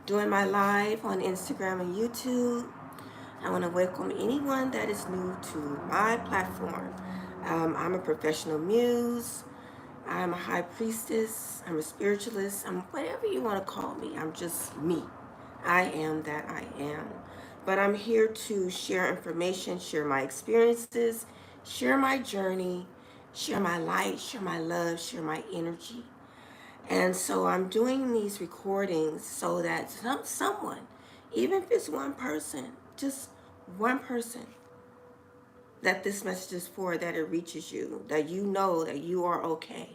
doing my live on Instagram and YouTube. I want to welcome anyone that is new to my platform. I'm a professional muse. I'm a high priestess. I'm a spiritualist. I'm whatever you want to call me. I'm just me. I am that I am. But I'm here to share information, share my experiences, share my journey, share my light, share my love, share my energy. And so I'm doing these recordings so that someone, even if it's one person, just one person, that this message is for, that it reaches you, that you know that you are okay.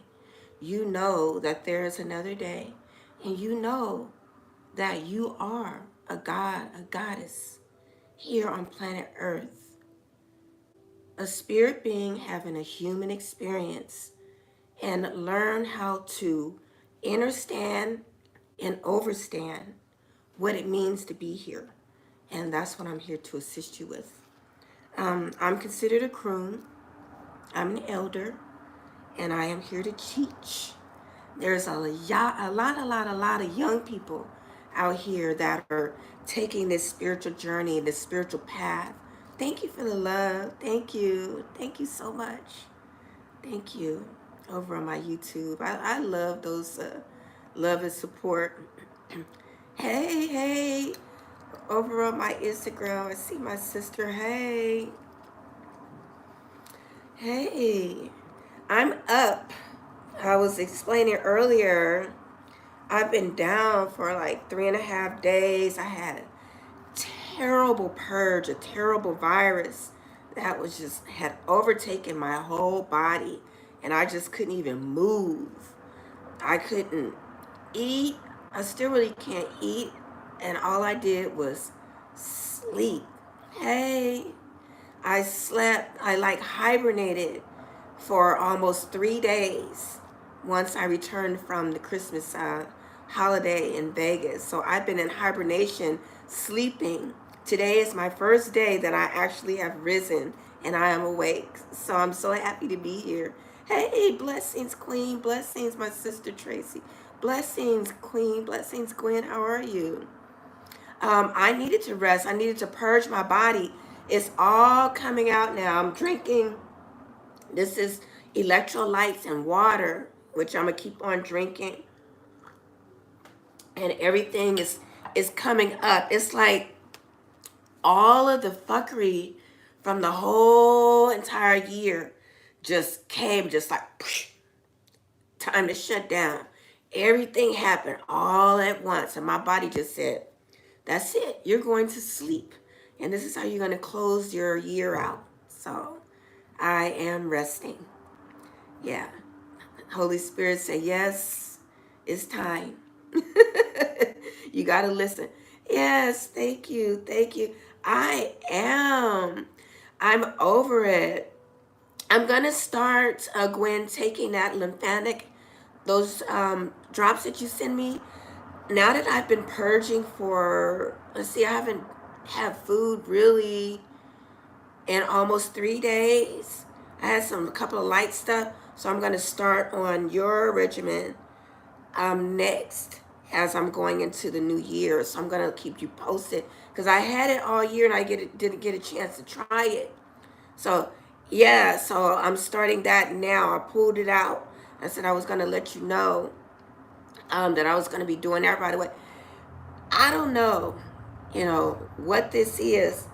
You know that there is another day, and you know that you are a god, a goddess here on planet Earth, a spirit being having a human experience, and learn how to understand and overstand what it means to be here. And that's what I'm here to assist you with. I'm considered a croon. I'm an elder, and I am here to teach. There's a lot of young people out here that are taking this spiritual journey, this spiritual path. Thank you for the love. Thank you. Thank you so much. Thank you. Over on my YouTube. I love those love and support. Hey, hey. Over on my Instagram, I see my sister. Hey. Hey. I'm up. I was explaining earlier, I've been down for like 3.5 days. I had a terrible purge, a terrible virus that was just had overtaken my whole body, and I just couldn't even move. I couldn't eat. I still really can't eat, and all I did was sleep. Hey, I slept. I like hibernated for almost 3 days once I returned from the Christmas holiday in Vegas. So I've been in hibernation, sleeping. Today is my first day that I actually have risen and I am awake. So I'm so happy to be here. Hey, blessings, Queen. Blessings, my sister Tracy. Blessings, Queen. Blessings, Gwen. How are you? I needed to rest. I needed to purge my body. It's all coming out now. I'm drinking. This is electrolytes and water, which I'm gonna keep on drinking, and everything is coming up. It's like all of the fuckery from the whole entire year just came, just like time to shut down. Everything happened all at once, and my body just said, "That's it. You're going to sleep, and this is how you're going to close your year out." So I am resting. Yeah. Holy Spirit say, yes, it's time. You got to listen. Yes, thank you. Thank you. I am. I'm over it. I'm going to start, Gwen, taking that lymphatic, those drops that you send me. Now that I've been purging for, let's see, I haven't had food really in almost 3 days. I had a couple of light stuff, so I'm gonna start on your regimen next as I'm going into the new year. So I'm gonna keep you posted because I had it all year and didn't get a chance to try it. So yeah, so I'm starting that now. I pulled it out. I said I was gonna let you know that I was gonna be doing that right away. I don't know, what this is.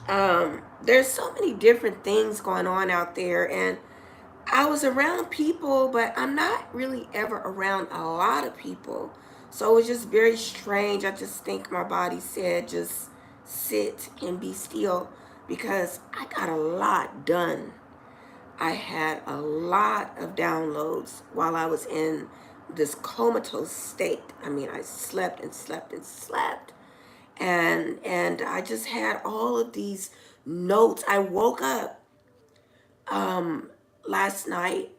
There's so many different things going on out there, and I was around people, but I'm not really ever around a lot of people. So it was just very strange. I just think my body said just sit and be still because I got a lot done. I had a lot of downloads while I was in this comatose state. I mean, I slept and slept and slept. And I just had all of these notes. I woke up last night.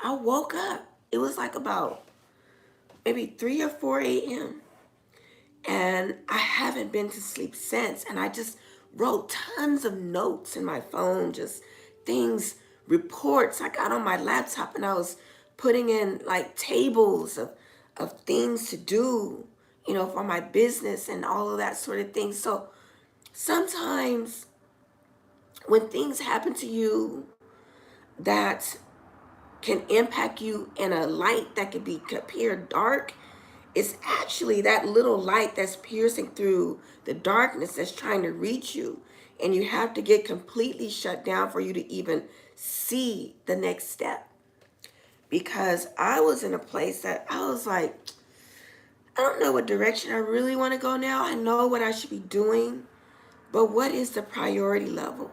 I woke up. It was like about maybe 3 or 4 a.m. And I haven't been to sleep since. And I just wrote tons of notes in my phone, just things, reports I got on my laptop, and I was putting in like tables of things to do, you know, for my business and all of that sort of thing. So sometimes when things happen to you that can impact you in a light that could be appear dark, it's actually that little light that's piercing through the darkness that's trying to reach you. And you have to get completely shut down for you to even see the next step. Because I was in a place that I was like, I don't know what direction I really want to go now. I know what I should be doing, but what is the priority level?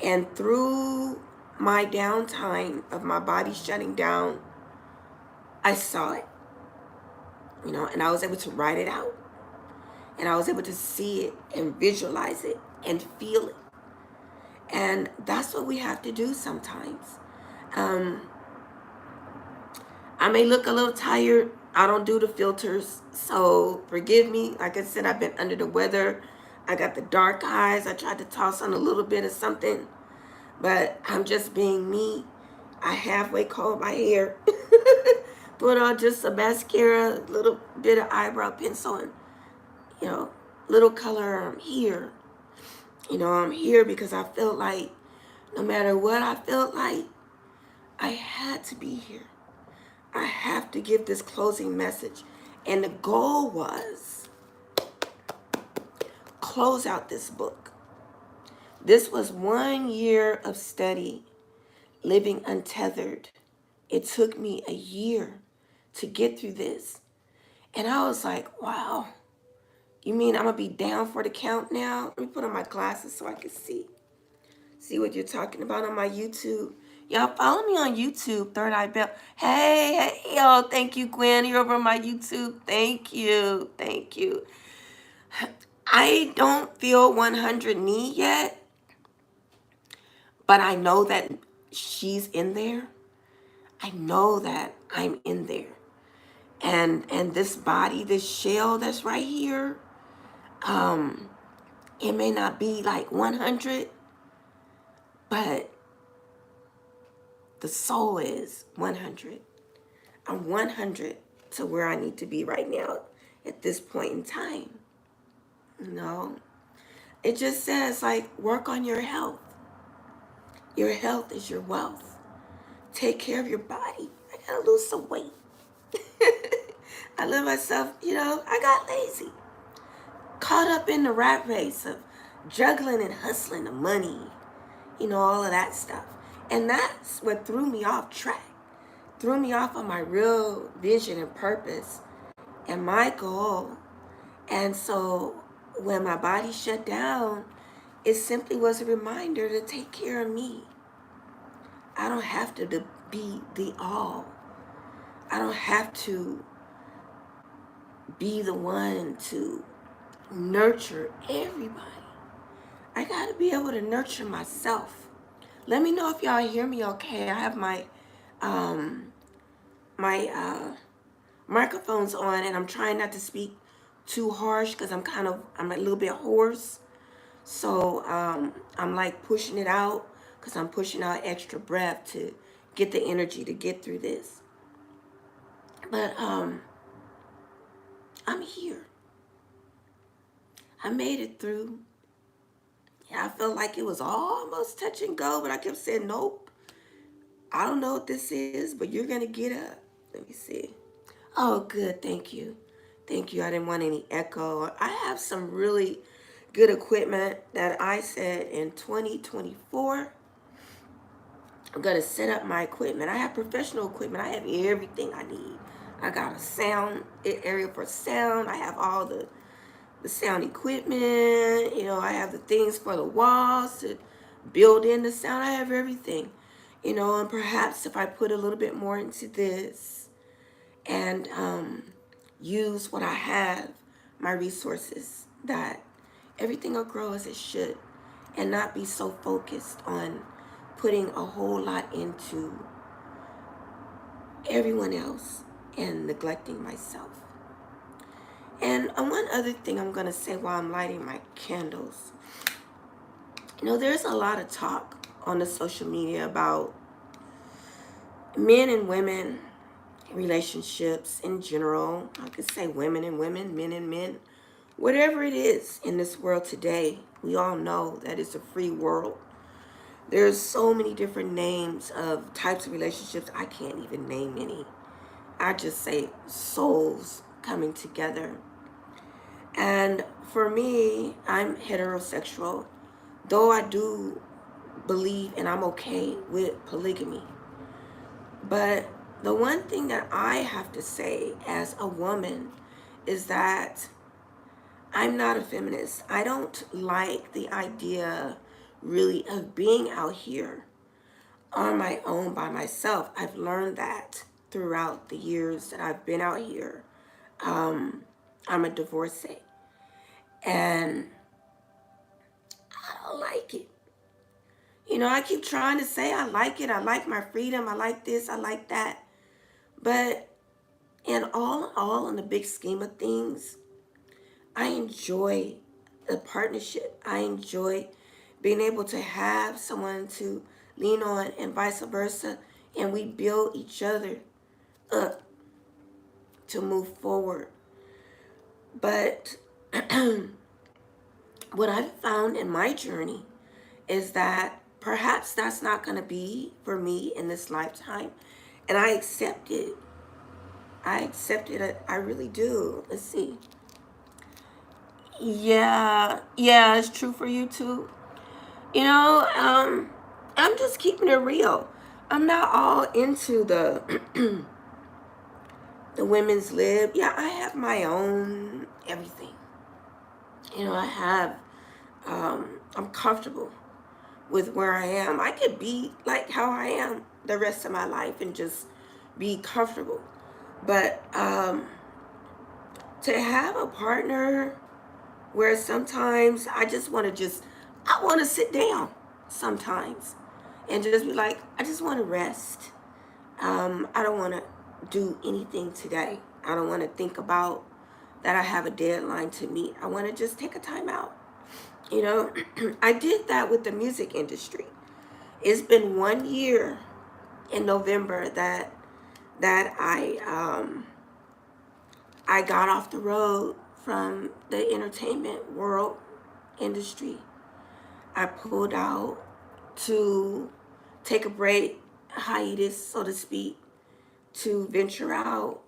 And through my downtime of my body shutting down, I saw it, you know, and I was able to write it out. And I was able to see it and visualize it and feel it. And that's what we have to do sometimes. Um, I may look a little tired. I don't do the filters, so forgive me. Like I said, I've been under the weather. I got the dark eyes. I tried to toss on a little bit of something, but I'm just being me. I halfway combed my hair, put on just a mascara, a little bit of eyebrow pencil, and, you know, little color. I'm here. You know, I'm here because I felt like no matter what I felt like, I had to be here. I have to give this closing message. And the goal was close out this book. This was 1 year of study, living untethered. It took me a year to get through this. And I was like, wow, you mean I'm going to be down for the count now? Let me put on my glasses so I can see what you're talking about on my YouTube. Y'all follow me on YouTube, Third Eye Bell. Hey, y'all. Thank you, Gwen. You're over on my YouTube. Thank you. Thank you. I don't feel 100 me yet, but I know that she's in there. I know that I'm in there. And this body, this shell that's right here, it may not be like 100, but the soul is 100. I'm 100 to where I need to be right now at this point in time. You know, it just says like work on your health. Your health is your wealth. Take care of your body. I gotta lose some weight. I let myself, you know, I got lazy. Caught up in the rat race of juggling and hustling the money, you know, all of that stuff. And that's what threw me off track. Threw me off on my real vision and purpose and my goal. And so when my body shut down, it simply was a reminder to take care of me. I don't have to be the all. I don't have to be the one to nurture everybody. I got to be able to nurture myself. Let me know if y'all hear me okay. I have my microphones on, and I'm trying not to speak too harsh because I'm a little bit hoarse. So I'm like pushing it out because I'm pushing out extra breath to get the energy to get through this. But I'm here. I made it through. Yeah, I felt like it was almost touch and go, but I kept saying, nope. I don't know what this is, but you're going to get up. Let me see. Oh, good. Thank you. Thank you. I didn't want any echo. I have some really good equipment that I said in 2024. I'm going to set up my equipment. I have professional equipment. I have everything I need. I got a sound area for sound. I have all the sound equipment. You know, I have the things for the walls to build in the sound. I have everything. You know, and perhaps if I put a little bit more into this and use what I have, my resources, that everything will grow as it should and not be so focused on putting a whole lot into everyone else and neglecting myself. And one other thing I'm going to say while I'm lighting my candles. You know, there's a lot of talk on the social media about men and women relationships in general. I could say women and women, men and men. Whatever it is in this world today, we all know that it's a free world. There's so many different names of types of relationships. I can't even name any. I just say souls coming together. And for me, I'm heterosexual, though I do believe and I'm okay with polygamy. But the one thing that I have to say as a woman is that I'm not a feminist. I don't like the idea really of being out here on my own by myself. I've learned that throughout the years that I've been out here. I'm a divorcee, and I don't like it. You know, I keep trying to say I like it. I like my freedom. I like this. I like that. But in all, in the big scheme of things, I enjoy the partnership. I enjoy being able to have someone to lean on and vice versa. And we build each other up to move forward. But what I've found in my journey is that perhaps that's not going to be for me in this lifetime. And I accept it. I accept it. I really do. Let's see. Yeah, it's true for you too. You know, I'm just keeping it real. I'm not all into the the women's lib. Yeah, I have my own everything. You know, I have. I'm comfortable with where I am. I could be like how I am the rest of my life and just be comfortable. But to have a partner where sometimes I want to sit down sometimes and just be like, I just want to rest. I don't want to do anything today. I don't want to think about that I have a deadline to meet. I want to just take a time out. You know, I did that with the music industry. It's been 1 year in November that I got off the road from the entertainment world industry. I pulled out to take a break, a hiatus, so to speak, to venture out.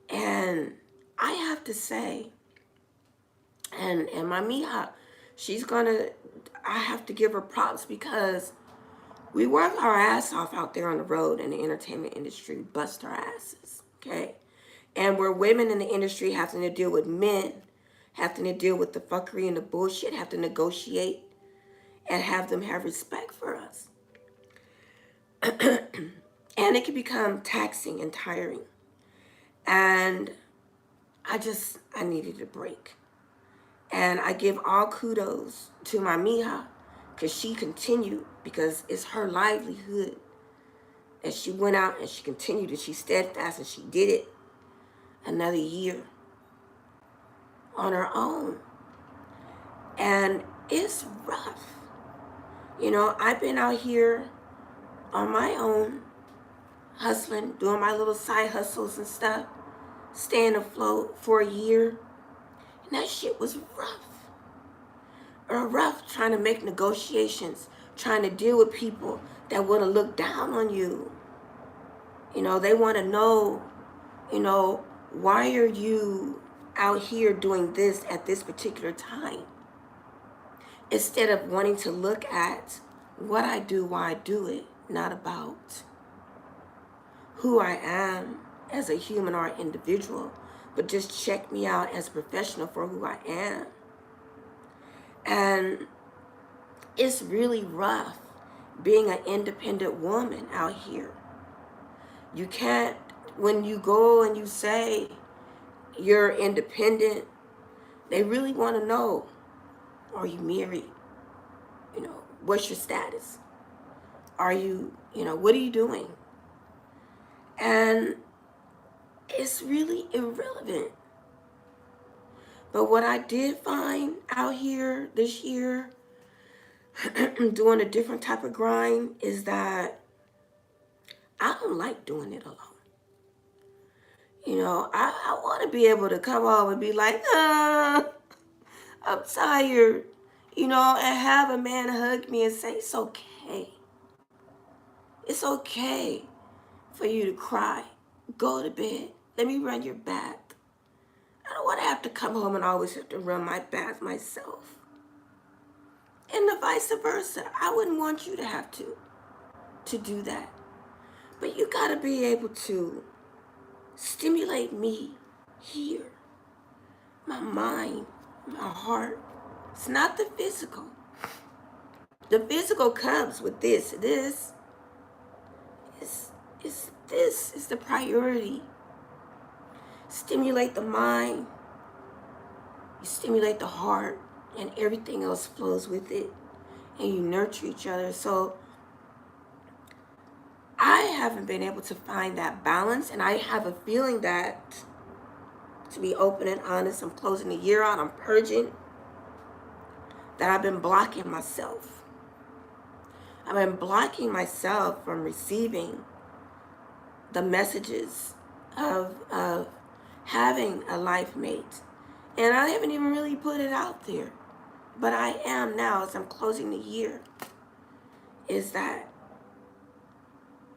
And I have to say, and my mija, she's gonna, I have to give her props because we work our ass off out there on the road in the entertainment industry, bust our asses, okay? And we're women in the industry having to deal with men, having to deal with the fuckery and the bullshit, have to negotiate and have them have respect for us. And it can become taxing and tiring. And I needed a break. And I give all kudos to my mija because she continued, because it's her livelihood. And she went out and she continued and she steadfast and she did it another year on her own. And it's rough. You know, I've been out here on my own, hustling, doing my little side hustles and stuff, staying afloat for a year. And that shit was rough. Or rough trying to make negotiations, trying to deal with people that want to look down on you. You know, they want to know, you know, why are you out here doing this at this particular time? Instead of wanting to look at what I do, why I do it, not about who I am as a human or an individual, but just check me out as a professional for who I am. And it's really rough being an independent woman out here. You can't, when you go and you say you're independent, they really want to know, are you married? You know, what's your status? Are you, you know, what are you doing? And it's really irrelevant. But what I did find out here this year, doing a different type of grind, is that I don't like doing it alone. I want to be able to come home and be like, I'm tired, and have a man hug me and say, it's okay. It's okay for you to cry. Go to bed. Let me run your bath. I don't want to have to come home and always have to run my bath myself. And the vice versa. I wouldn't want you to have to do that. But you got to be able to stimulate me here. My mind, my heart. It's not the physical. The physical comes with this. This is the priority. Stimulate the mind. You stimulate the heart, and everything else flows with it. And you nurture each other. So I haven't been able to find that balance, and I have a feeling that, to be open and honest, I'm closing the year out, I'm purging, that I've been blocking myself. I've been blocking myself from receiving the messages of having a life mate. And I haven't even really put it out there. But I am now, as I'm closing the year, is that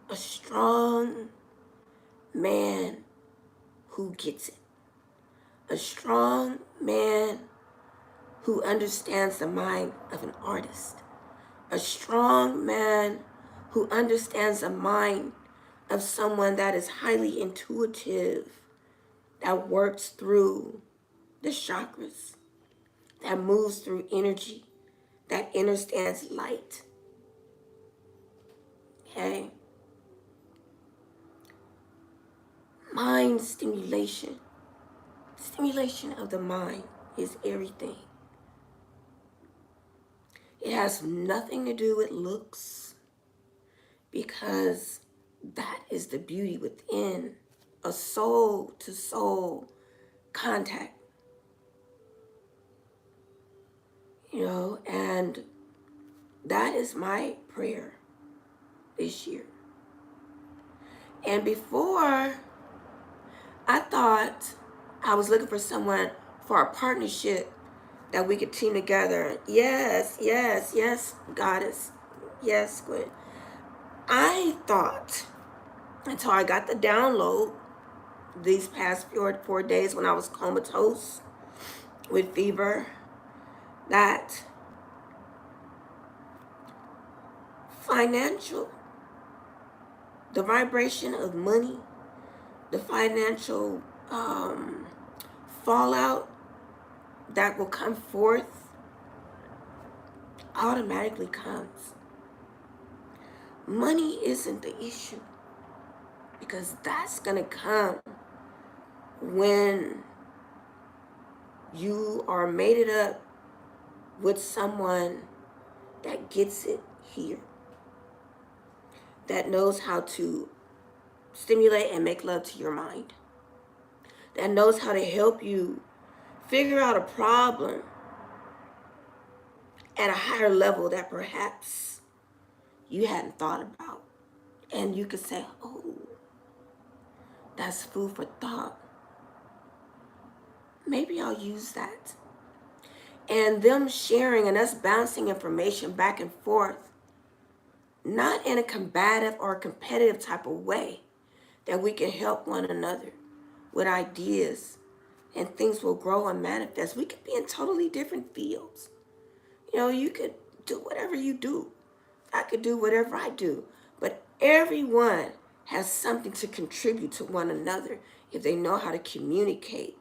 a strong man who gets it. A strong man who understands the mind of an artist. A strong man who understands the mind of someone that is highly intuitive, that works through the chakras, that moves through energy, that understands light. Okay? Mind stimulation. Stimulation of the mind is everything. It has nothing to do with looks, because that is the beauty within a soul-to-soul contact. And that is my prayer this year. And before, I thought I was looking for someone for a partnership that we could team together. Yes, goddess. Yes, Gwen. I thought, until I got the download these past 4 days when I was comatose with fever, that financial, the vibration of money, the financial fallout that will come forth automatically comes. Money isn't the issue, because that's going to come when you are mated up with someone that gets it here, that knows how to stimulate and make love to your mind, that knows how to help you figure out a problem at a higher level that perhaps you hadn't thought about. And you could say, oh, that's food for thought. Maybe I'll use that. And them sharing and us bouncing information back and forth, not in a combative or competitive type of way, that we can help one another with ideas, and things will grow and manifest. We could be in totally different fields. You could do whatever you do. I could do whatever I do. But everyone has something to contribute to one another if they know how to communicate.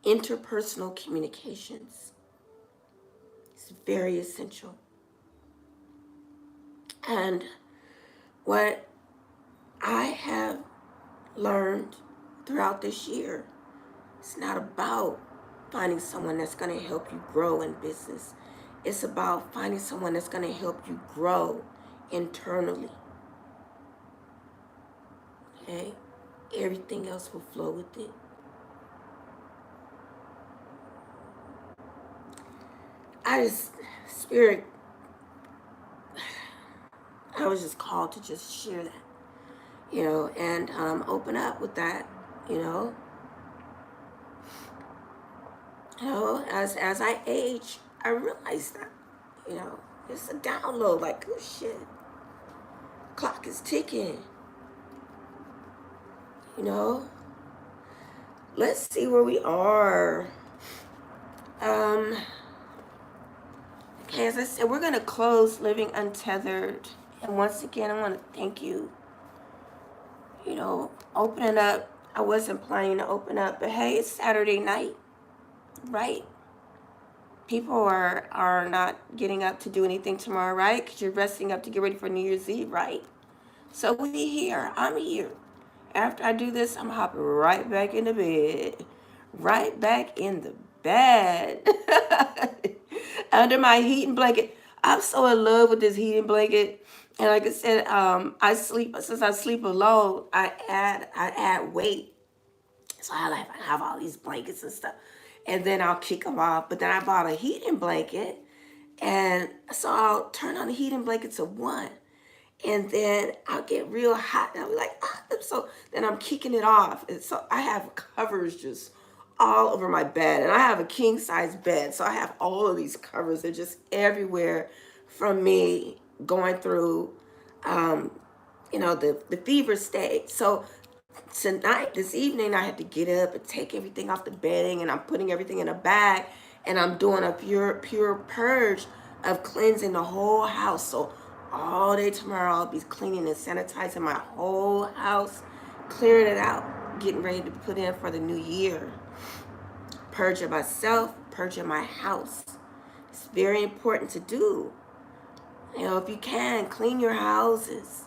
Interpersonal communications. It's very essential. And what I have learned throughout this year, it's not about finding someone that's going to help you grow in business. It's about finding someone that's going to help you grow internally. Okay? Everything else will flow with it. Spirit, I was just called to just share that, and open up with that, You know, as I age, I realize that. You know, it's a download. Like, oh shit, clock is ticking. You know, let's see where we are. Okay, as I said, we're gonna close Living Untethered, and once again, I want to thank you. You know, opening up. I wasn't planning to open up, but hey, it's Saturday night, right? People are not getting up to do anything tomorrow, right? Because you're resting up to get ready for New Year's Eve, right? So we here. I'm here. After I do this, I'm hopping right back in the bed. Right back in the bed. Under my heating blanket. I'm so in love with this heating blanket. And like I said, since I sleep alone, I add weight. So I have all these blankets and stuff. And then I'll kick them off. But then I bought a heating blanket. And so I'll turn on the heating blanket to 1. And then I'll get real hot. And I'll be like, so then I'm kicking it off. And so I have covers just all over my bed. And I have a king size bed. So I have all of these covers. They're just everywhere from me going through, the fever state. So tonight, this evening, I had to get up and take everything off the bedding, and I'm putting everything in a bag, and I'm doing a pure purge of cleansing the whole house. So all day tomorrow, I'll be cleaning and sanitizing my whole house, clearing it out, getting ready to put in for the new year. Purging myself, purging my house. It's very important to do. You know, if you can, clean your houses.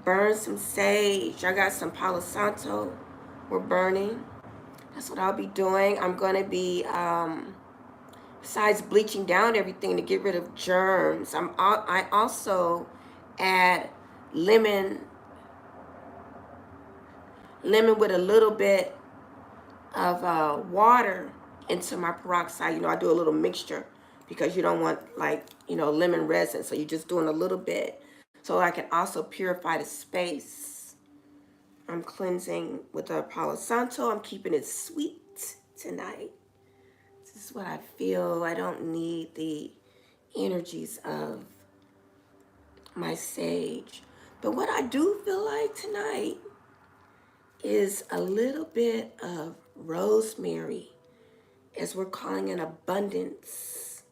Burn some sage. I got some Palo Santo we're burning. That's what I'll be doing. I'm going to be, besides bleaching down everything to get rid of germs, I also add lemon with a little bit of water into my peroxide. You know, I do a little mixture because you don't want lemon resin. So you're just doing a little bit. So I can also purify the space. I'm cleansing with a Palo Santo. I'm keeping it sweet tonight. This is what I feel. I don't need the energies of my sage. But what I do feel like tonight is a little bit of rosemary, as we're calling in abundance.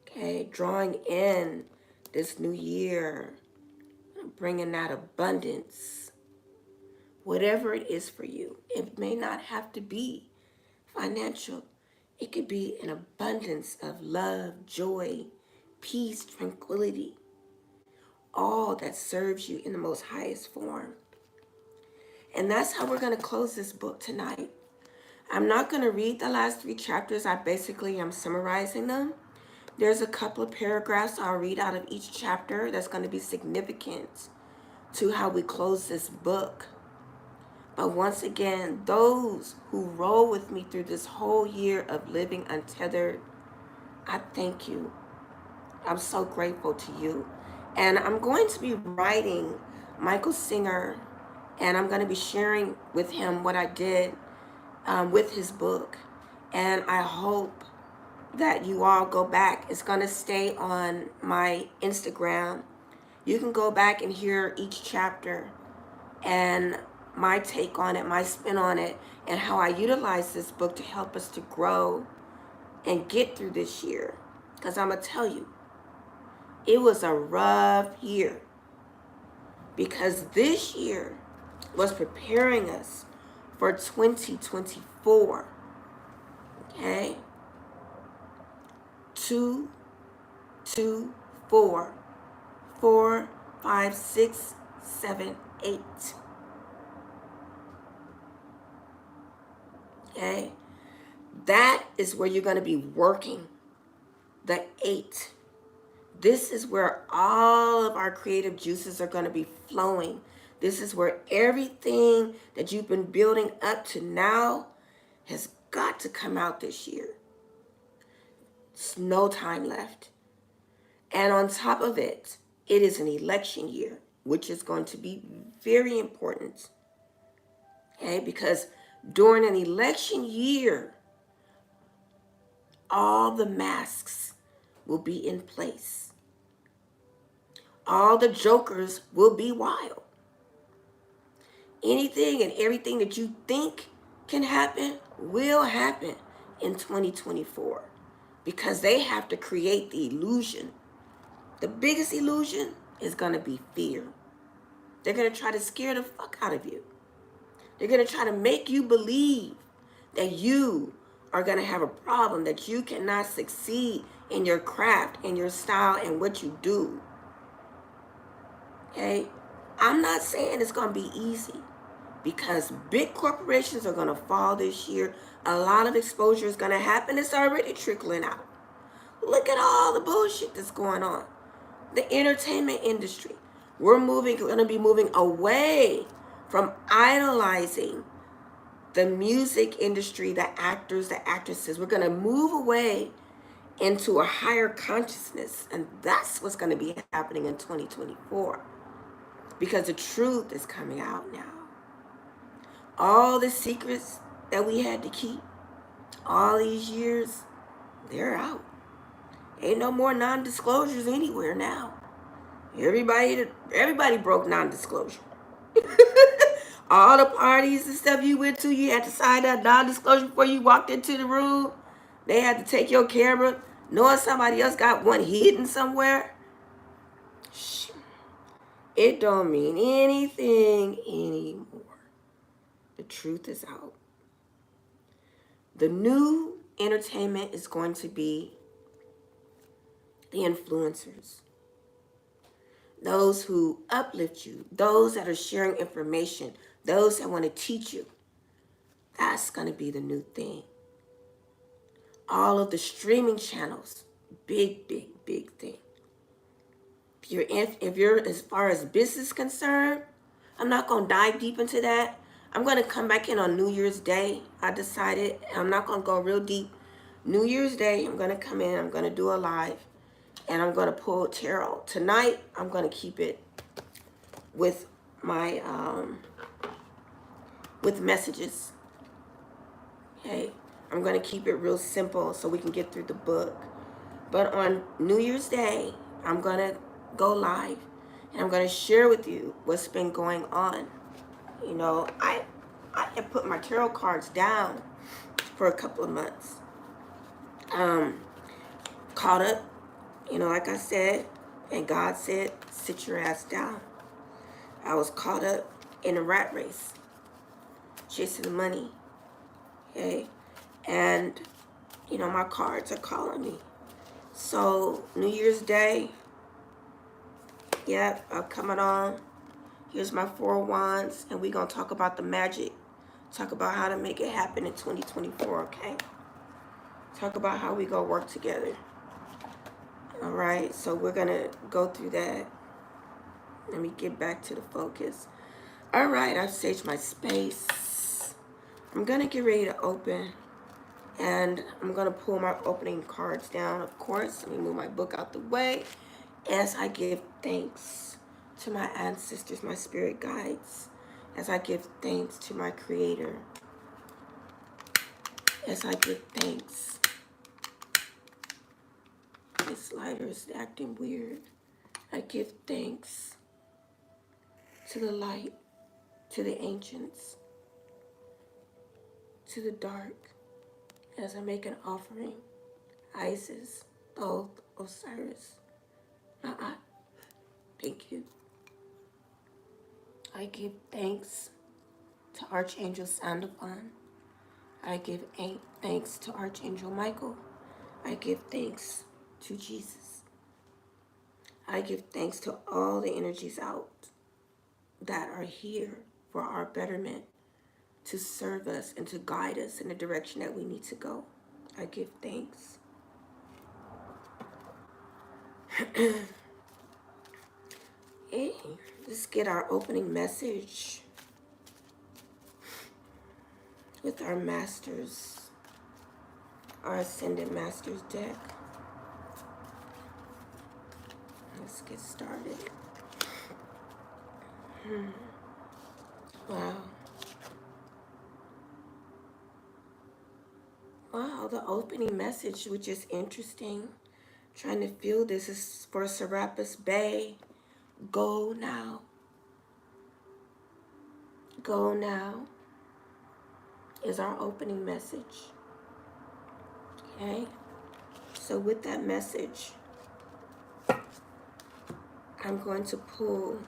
Okay, drawing in this new year, bringing that abundance. Whatever it is for you, it may not have to be financial. It could be an abundance of love, joy, peace, tranquility, all that serves you in the most highest form. And that's how we're going to close this book tonight. I'm not going to read the last 3 chapters. I basically am summarizing them. There's a couple of paragraphs I'll read out of each chapter that's going to be significant to how we close this book. But once again, those who roll with me through this whole year of living untethered, I thank you. I'm so grateful to you. And I'm going to be writing Michael Singer, and I'm going to be sharing with him what I did with his book. And I hope that you all go back. It's going to stay on my Instagram. You can go back and hear each chapter and my take on it, my spin on it, and how I utilize this book to help us to grow and get through this year. Because I'm going to tell you, it was a rough year. Because this year was preparing us for 2024. Okay? 2, 2, 4, 4, 5, 6, 7, 8. Okay? That is where you're going to be working. The 8. This is where all of our creative juices are going to be flowing. This is where everything that you've been building up to now has got to come out this year. There's no time left. And on top of it, it is an election year, which is going to be very important. Okay, because During an election year, all the masks will be in place. All the jokers will be wild. Anything and everything that you think can happen will happen in 2024 because they have to create the illusion. The biggest illusion is going to be fear. They're going to try to scare the fuck out of you. They're going to try to make you believe that you are going to have a problem, that you cannot succeed in your craft, in your style, and what you do. Okay? I'm not saying it's going to be easy because big corporations are going to fall this year. A lot of exposure is going to happen. It's already trickling out. Look at all the bullshit that's going on. The entertainment industry. We're going to be moving away from idolizing the music industry, the actors, the actresses. We're going to move away into a higher consciousness. And that's what's going to be happening in 2024. Because the truth is coming out now. All the secrets that we had to keep all these years, they're out. Ain't no more non-disclosures anywhere now. Everybody broke non-disclosure. All the parties and stuff you went to, you had to sign that non-disclosure before you walked into the room. They had to take your camera, knowing somebody else got one hidden somewhere. It don't mean anything anymore. The truth is out. The new entertainment is going to be the influencers. Those who uplift you, those that are sharing information, those that want to teach you. That's going to be the new thing. All of the streaming channels, big thing. If you're as far as business concerned, I'm not going to dive deep into that. I'm going to come back in on New Year's Day. I decided I'm not going to go real deep. New Year's Day, I'm going to come in. I'm going to do a live. And I'm going to pull tarot. Tonight, I'm going to keep it with my, with messages. Okay? I'm going to keep it real simple so we can get through the book. But on New Year's Day, I'm going to go live. And I'm going to share with you what's been going on. You know, I had put my tarot cards down for a couple of months. Caught up. You know, like I said, and God said, sit your ass down. I was caught up in a rat race, chasing the money, okay? And, you know, my cards are calling me. So, New Year's Day, yep, I'm coming on. Here's my 4 wands, and we're going to talk about the magic. Talk about how to make it happen in 2024, okay? Talk about how we going to work together. All right, so we're going to go through that. Let me get back to the focus. All right, I've saged my space. I'm going to get ready to open. And I'm going to pull my opening cards down, of course. Let me move my book out the way as I give thanks to my ancestors, my spirit guides. As I give thanks to my creator. As I give thanks. This lighter is acting weird. I give thanks to the light, to the ancients, to the dark, as I make an offering. Isis, Thoth, Osiris, Ma'at, thank you. I give thanks to Archangel Sandalphon. I give thanks to Archangel Michael. I give thanks to Jesus. I give thanks to all the energies out that are here for our betterment, to serve us and to guide us in the direction that we need to go. I give thanks. Hey, let's get our opening message with our masters, our Ascended Masters deck. Let's get started. Wow. Wow, the opening message, which is interesting. Trying to feel this is for Serapis Bay. Go now. Go now is our opening message. Okay? So with that message, I'm going to pull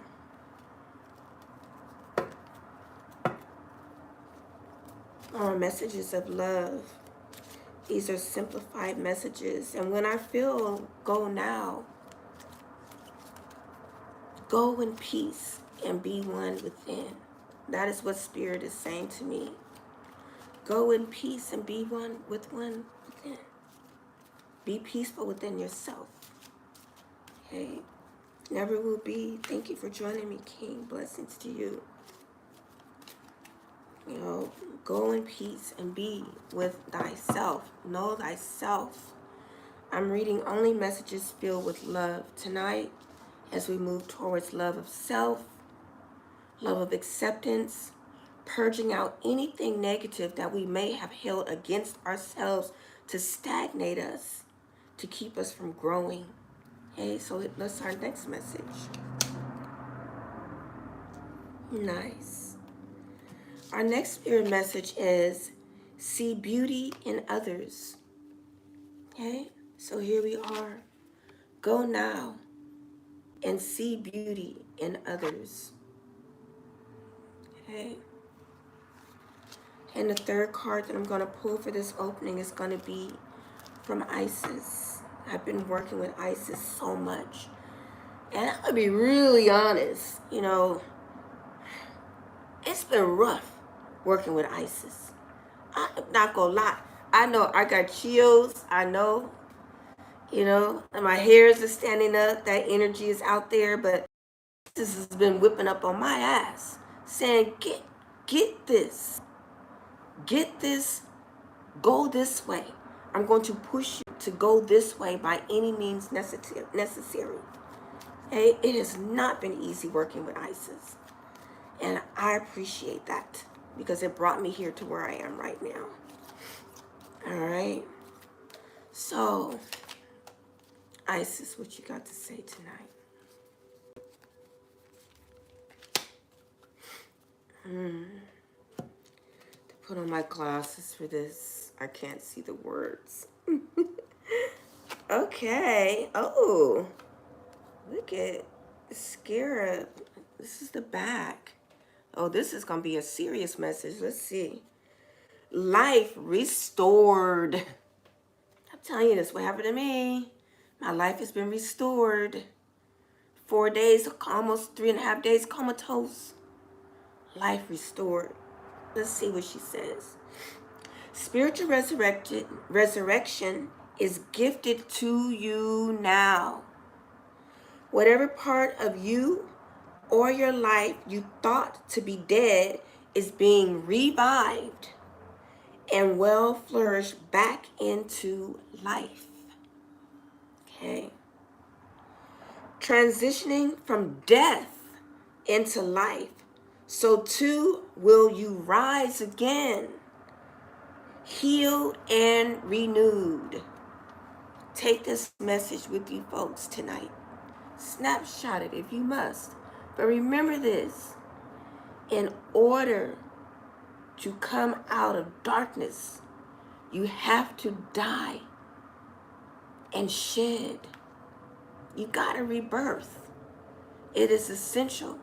our messages of love. These are simplified messages. And when I feel go now, go in peace and be one within. That is what Spirit is saying to me. Go in peace and be one within. Be peaceful within yourself. Okay? Never will be. Thank you for joining me, King. Blessings to you. You know, go in peace and be with thyself. Know thyself. I'm reading only messages filled with love tonight as we move towards love of self, love of acceptance, purging out anything negative that we may have held against ourselves to stagnate us, to keep us from growing. Okay, so that's our next message. Nice. Our next spirit message is see beauty in others. Okay, so here we are. Go now and see beauty in others. Okay. And the third card that I'm going to pull for this opening is going to be from Isis. I've been working with Isis so much. And I'm going to be really honest, you know, it's been rough working with Isis. I'm not going to lie. I know I got chills. I know, you know, and my hairs are standing up. That energy is out there. But this has been whipping up on my ass, saying, get this. Get this. Go this way. I'm going to push you to go this way by any means necessary. Hey, it has not been easy working with Isis. And I appreciate that because it brought me here to where I am right now. All right. So, Isis, what you got to say tonight? To put on my glasses for this, I can't see the words. Okay. Oh, look at the scarab. This is the back. Oh, this is going to be a serious message. Let's see. Life restored. I'm telling you, this what happened to me. My life has been restored. 4 days, almost 3.5 days comatose. Life restored. Let's see what she says. Spiritual resurrection is gifted to you now. Whatever part of you or your life you thought to be dead is being revived and well flourished back into life. Okay. Transitioning from death into life, so too will you rise again, healed and renewed. Take this message with you folks tonight. Snapshot it if you must. But remember this, in order to come out of darkness, you have to die and shed. You gotta rebirth. It is essential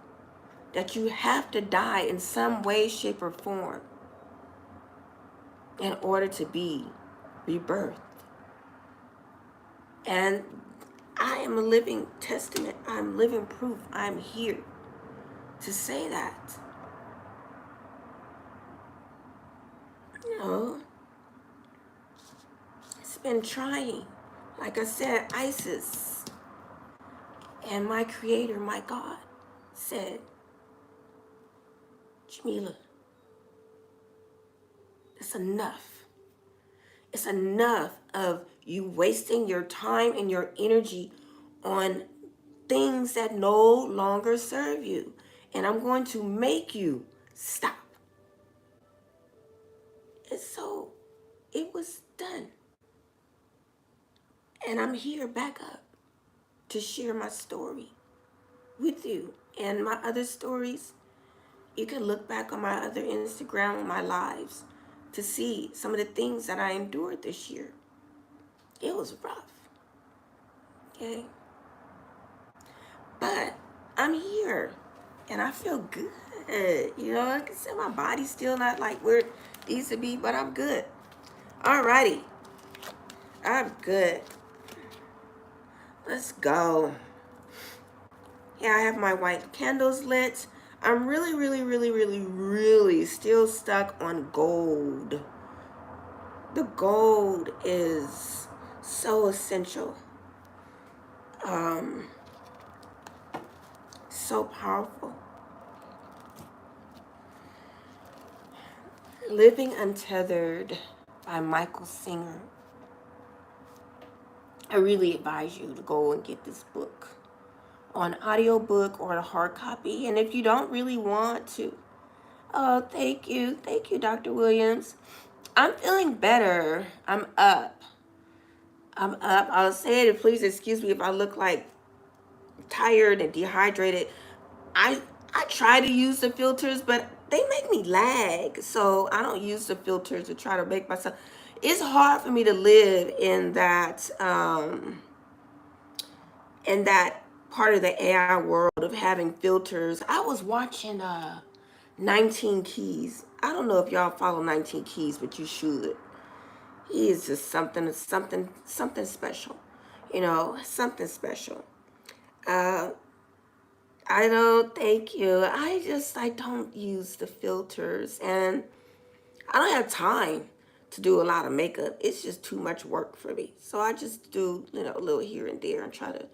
that you have to die in some way, shape, or form in order to be rebirthed. And I am a living testament. I'm living proof. I'm here to say that. You know, it's been trying. Like I said, Isis and my creator, my God, said, Jamila, it's enough. It's enough of you wasting your time and your energy on things that no longer serve you. And I'm going to make you stop. And so it was done. And I'm here back up to share my story with you. And my other stories, you can look back on my other Instagram, my lives, to see some of the things that I endured this year. It was rough. Okay? But I'm here. And I feel good. You know, like I said, my body's still not like where it needs to be, but I'm good. Alrighty. I'm good. Let's go. Yeah, I have my white candles lit. I'm really still stuck on gold. The gold is so essential. So powerful. Living Untethered by Michael Singer. I really advise you to go and get this book on audiobook or a hard copy. And if you don't really want to, oh, thank you, Dr. Williams. I'm feeling better. I'm up. I'll say it, and please excuse me if I look like tired and dehydrated. I try to use the filters, but they make me lag. So I don't use the filters to try to make myself. It's hard for me to live in that part of the AI world of having filters. I was watching 19 Keys. I don't know if y'all follow 19 Keys, but you should. He is just something special. You know, something special. I don't, thank you. I don't use the filters, and I don't have time to do a lot of makeup. It's just too much work for me. So I just do, you know, a little here and there and try to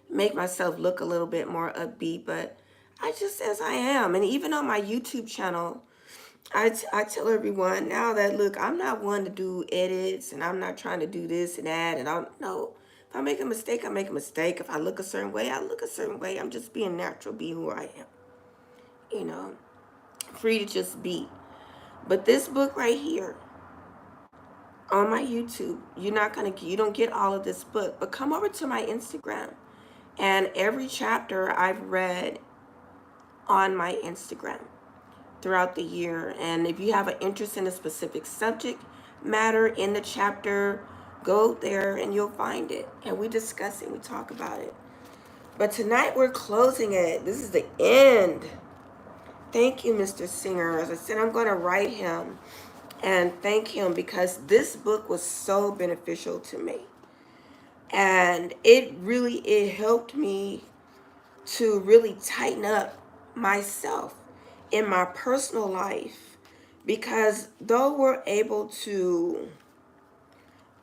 make myself look a little bit more upbeat, but I just as I am. And even on my YouTube channel, I tell everyone now that, look, I'm not one to do edits, and I'm not trying to do this and that, and no. If I make a mistake, I make a mistake. If I look a certain way, I look a certain way. I'm just being natural, being who I am. You know, free to just be. But this book right here on my YouTube, you don't get all of this book, but come over to my Instagram, and every chapter I've read on my Instagram throughout the year. And if you have an interest in a specific subject matter in the chapter, go there and you'll find it. And we discuss it, we talk about it. But tonight we're closing it. This is the end. Thank you, Mr. Singer. As I said, I'm going to write him and thank him because this book was so beneficial to me. And it helped me to really tighten up myself in my personal life, because though we're able to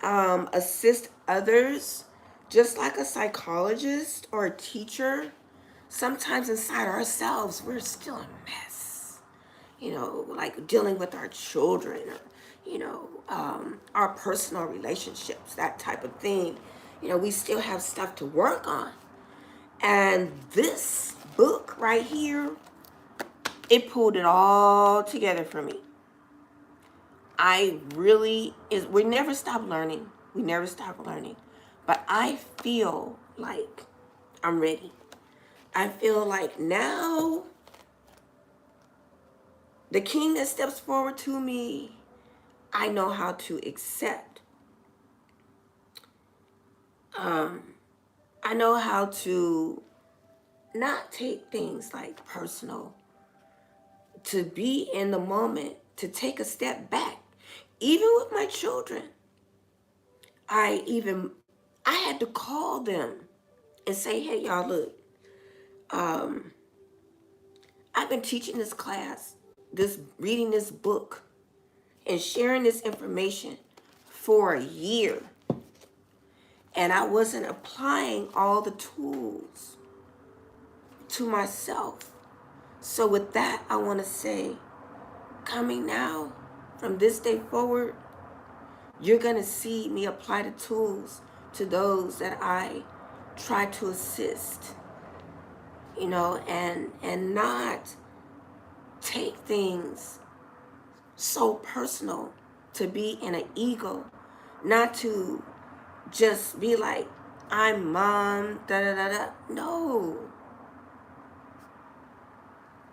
assist others, just like a psychologist or a teacher, sometimes inside ourselves, we're still a mess. You know, like dealing with our children, or, you know, our personal relationships, that type of thing. You know, we still have stuff to work on. And this book right here, it pulled it all together for me. We never stop learning. We never stop learning. But I feel like I'm ready. I feel like now the king that steps forward to me, I know how to accept. I know how to not take things like personal, to be in the moment, to take a step back. Even with my children, I had to call them and say, hey, y'all, look, I've been teaching this class, reading this book, and sharing this information for a year. And I wasn't applying all the tools to myself. So with that, I want to say, coming now, from this day forward, you're going to see me apply the tools to those that I try to assist, you know, and not take things so personal, to be in an ego, not to just be like, I'm mom, da da da da. No.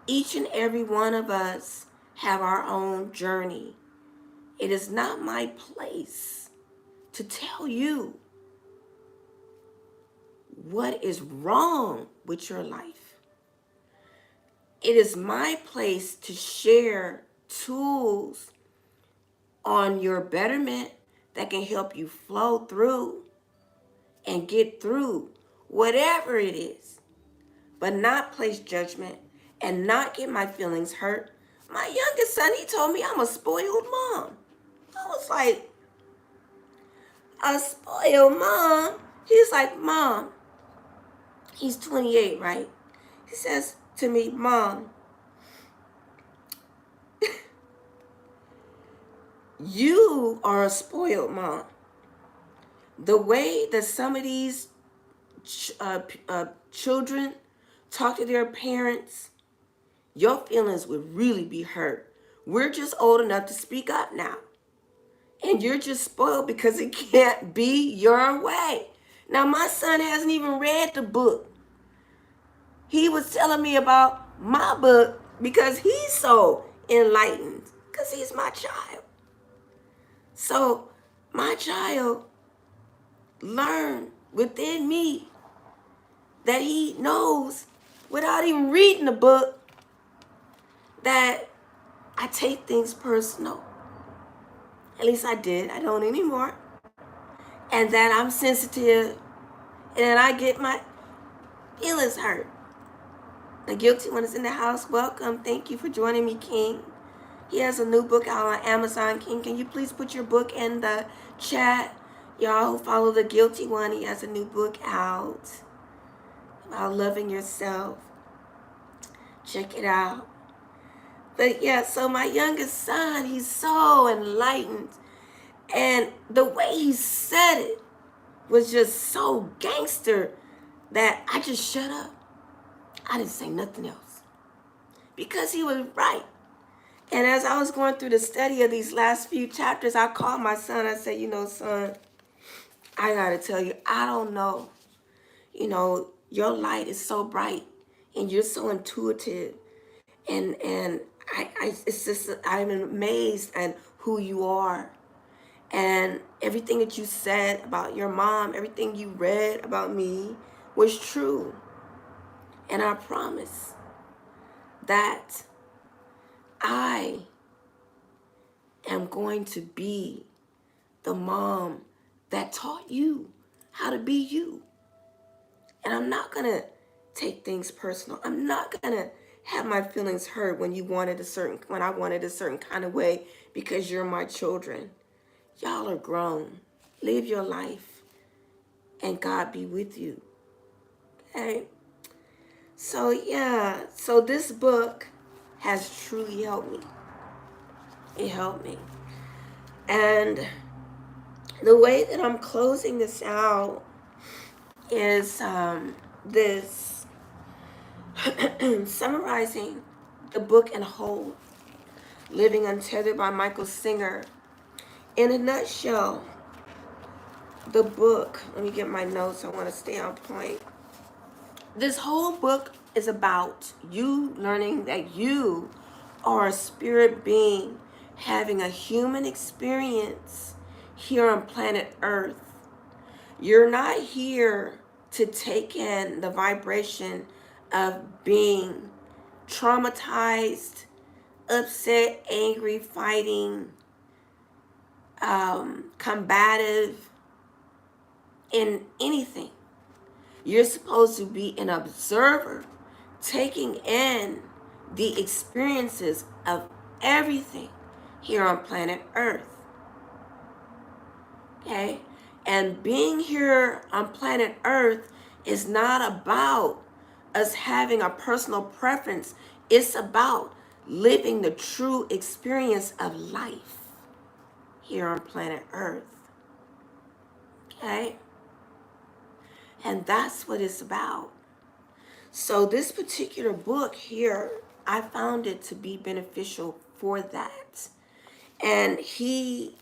Each and every one of us have our own journey. It is not my place to tell you what is wrong with your life. It is my place to share tools on your betterment that can help you flow through and get through whatever it is, but not place judgment and not get my feelings hurt. My youngest son, he told me I'm a spoiled mom. I was like, a spoiled mom? He's like, Mom, he's 28, right? He says to me, Mom, you are a spoiled mom. The way that some of these children talk to their parents, your feelings would really be hurt. We're just old enough to speak up now. And you're just spoiled because it can't be your way. Now, my son hasn't even read the book. He was telling me about my book because he's so enlightened, because he's my child. So my child learned within me that he knows without even reading the book that I take things personal. At least I did. I don't anymore. And that I'm sensitive and I get my feelings hurt. The guilty one is in the house. Welcome. Thank you for joining me, King. He has a new book out on Amazon. King, can you please put your book in the chat? Y'all who follow the guilty one, he has a new book out about loving yourself. Check it out. But yeah, so my youngest son, he's so enlightened. And the way he said it was just so gangster that I just shut up. I didn't say nothing else because he was right. And as I was going through the study of these last few chapters, I called my son. I said, son, I got to tell you, I don't know. Your light is so bright and you're so intuitive. And it's just, I'm amazed at who you are. And everything that you said about your mom, everything you read about me was true. And I promise that I am going to be the mom that taught you how to be you. And I'm not going to take things personal. I'm not going to have my feelings hurt when I wanted a certain kind of way because you're my children. Y'all are grown. Live your life and God be with you. Okay? So yeah, so this book has truly helped me. It helped me. And the way that I'm closing this out is this summarizing the book in whole, Living Untethered by Michael Singer. In a nutshell, the book, let me get my notes, I want to stay on point. This whole book is about you learning that you are a spirit being having a human experience here on planet Earth. You're not here to take in the vibration of being traumatized, upset, angry, fighting, combative in anything. You're supposed to be an observer, taking in the experiences of everything here on planet Earth. Okay? And being here on planet Earth is not about us having a personal preference. It's about living the true experience of life here on planet Earth. Okay? And that's what it's about. So this particular book here, I found it to be beneficial for that. And he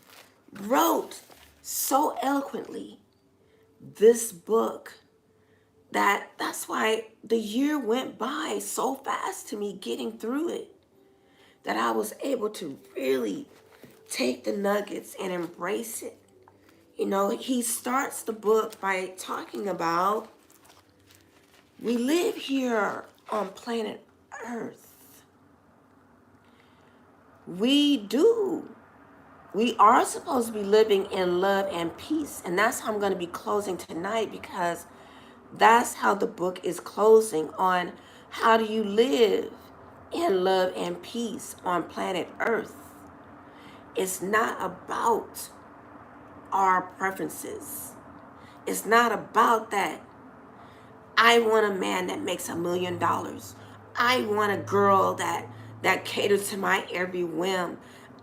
wrote so eloquently this book that's why the year went by so fast to me getting through it, that I was able to really take the nuggets and embrace it. You know, he starts the book by talking about we live here on planet Earth. We do. We are supposed to be living in love and peace. And that's how I'm going to be closing tonight, because that's how the book is closing, on how do you live in love and peace on planet Earth. It's not about our preferences. It's not about that. I want a man that makes $1 million. I want a girl that caters to my every whim.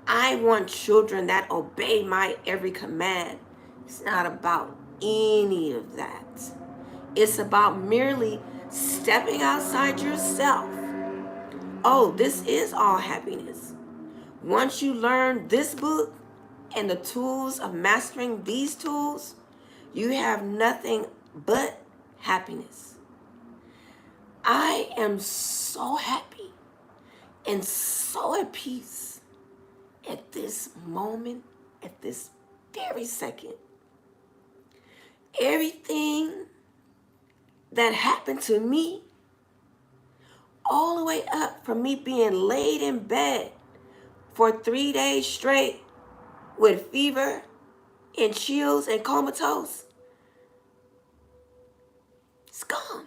I want children that obey my every command. It's not about any of that. It's about merely stepping outside yourself. Oh, this is all happiness. Once you learn this book and the tools of mastering these tools, you have nothing but happiness. I am so happy and so at peace at this moment, at this very second. Everything that happened to me, all the way up from me being laid in bed for 3 days straight with fever and chills and comatose, it's gone.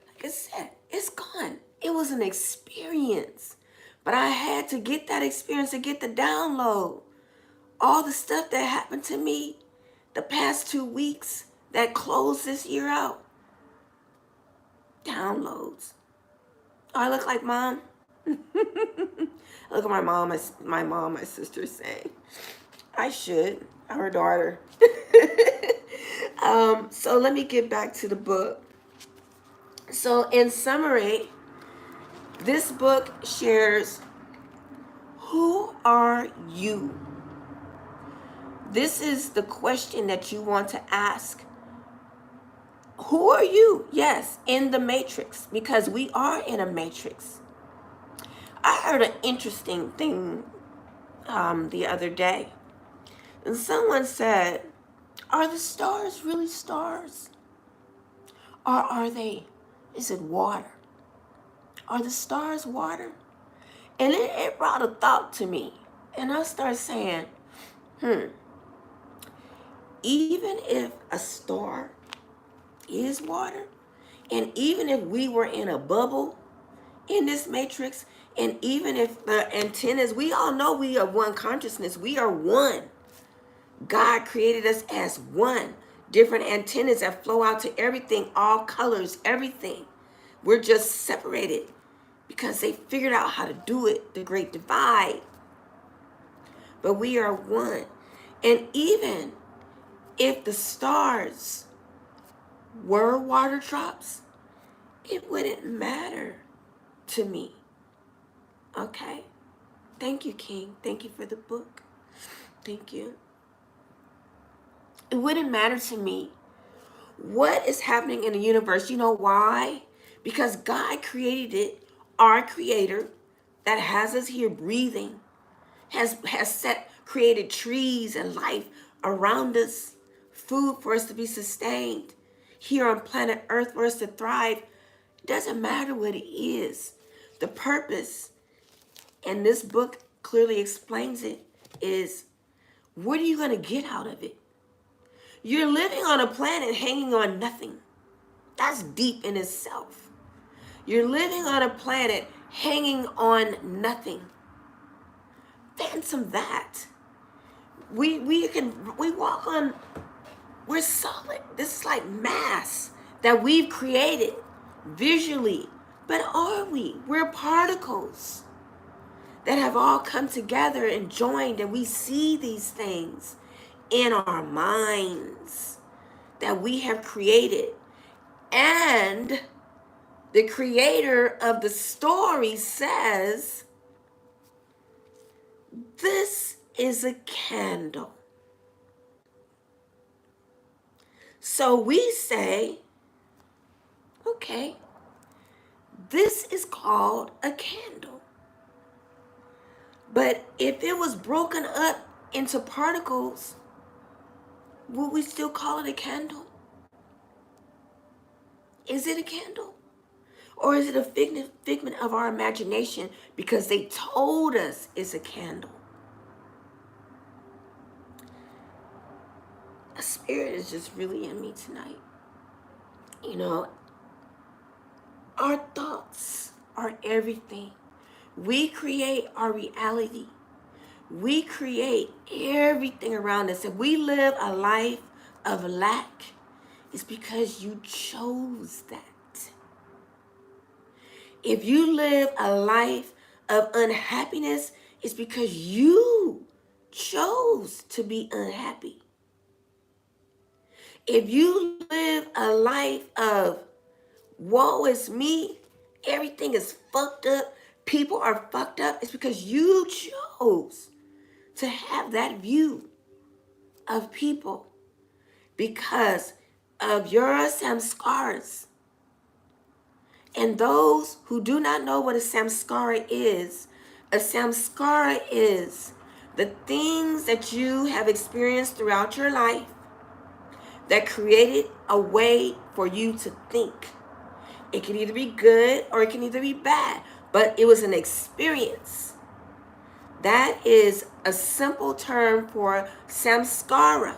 Like I said, it's gone. It was an experience, but I had to get that experience to get the download. All the stuff that happened to me the past 2 weeks that closed this year out. Downloads. Oh, I look like mom. Look at my mom, my sister saying I should. I'm her daughter. So let me get back to the book. So in summary, this book shares, who are you? This is the question that you want to ask. Who are you? Yes, in the matrix, because we are in a matrix. I heard an interesting thing the other day. And someone said, are the stars really stars? Or is it water? Are the stars water? And it brought a thought to me. And I started saying, even if a star is water, and even if we were in a bubble in this matrix, and even if the antennas, we all know we are one consciousness. We are one. God created us as one. Different antennas that flow out to everything, all colors, everything. We're just separated because they figured out how to do it, the great divide. But we are one. And even if the stars were water drops, it wouldn't matter to me. Okay? Thank you, King. Thank you for the book. Thank you. It wouldn't matter to me what is happening in the universe. You know why? Because God created it, our creator that has us here breathing, has created trees and life around us, food for us to be sustained, here on planet Earth for us to thrive. It doesn't matter what it is. The purpose, and this book clearly explains it, is what are you going to get out of it? You're living on a planet hanging on nothing. That's deep in itself. You're living on a planet hanging on nothing. Phantom that. We walk on, we're solid. This is like mass that we've created visually. But are we? We're particles that have all come together and joined, and we see these things in our minds that we have created. And the creator of the story says, this is a candle. So we say, okay, this is called a candle. But if it was broken up into particles, would we still call it a candle? Is it a candle? Or is it a figment of our imagination because they told us it's a candle? A spirit is just really in me tonight. You know, our thoughts are everything. We create our reality. We create everything around us. If we live a life of lack, it's because you chose that. If you live a life of unhappiness, it's because you chose to be unhappy. If you live a life of woe is me, everything is fucked up, people are fucked up, it's because you chose to have that view of people because of your samskaras. And those who do not know what a samskara is the things that you have experienced throughout your life that created a way for you to think. It can either be good or it can either be bad, but it was an experience. That is a simple term for samskara.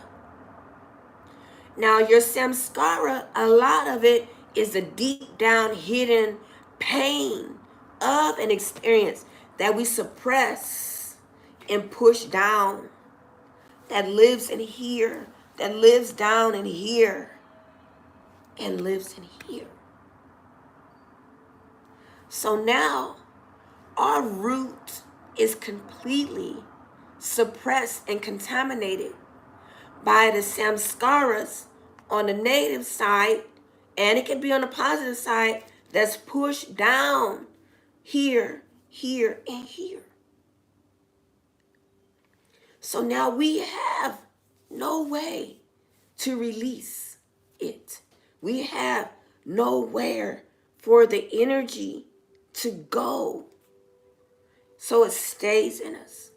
Now, your samskara, a lot of it is a deep down hidden pain of an experience that we suppress and push down, that lives in here, that lives down in here, and lives in here. So now, our root is completely suppressed and contaminated by the samskaras on the negative side, and it can be on the positive side that's pushed down here, here, and here. So now we have no way to release it. We have nowhere for the energy to go. So it stays in us.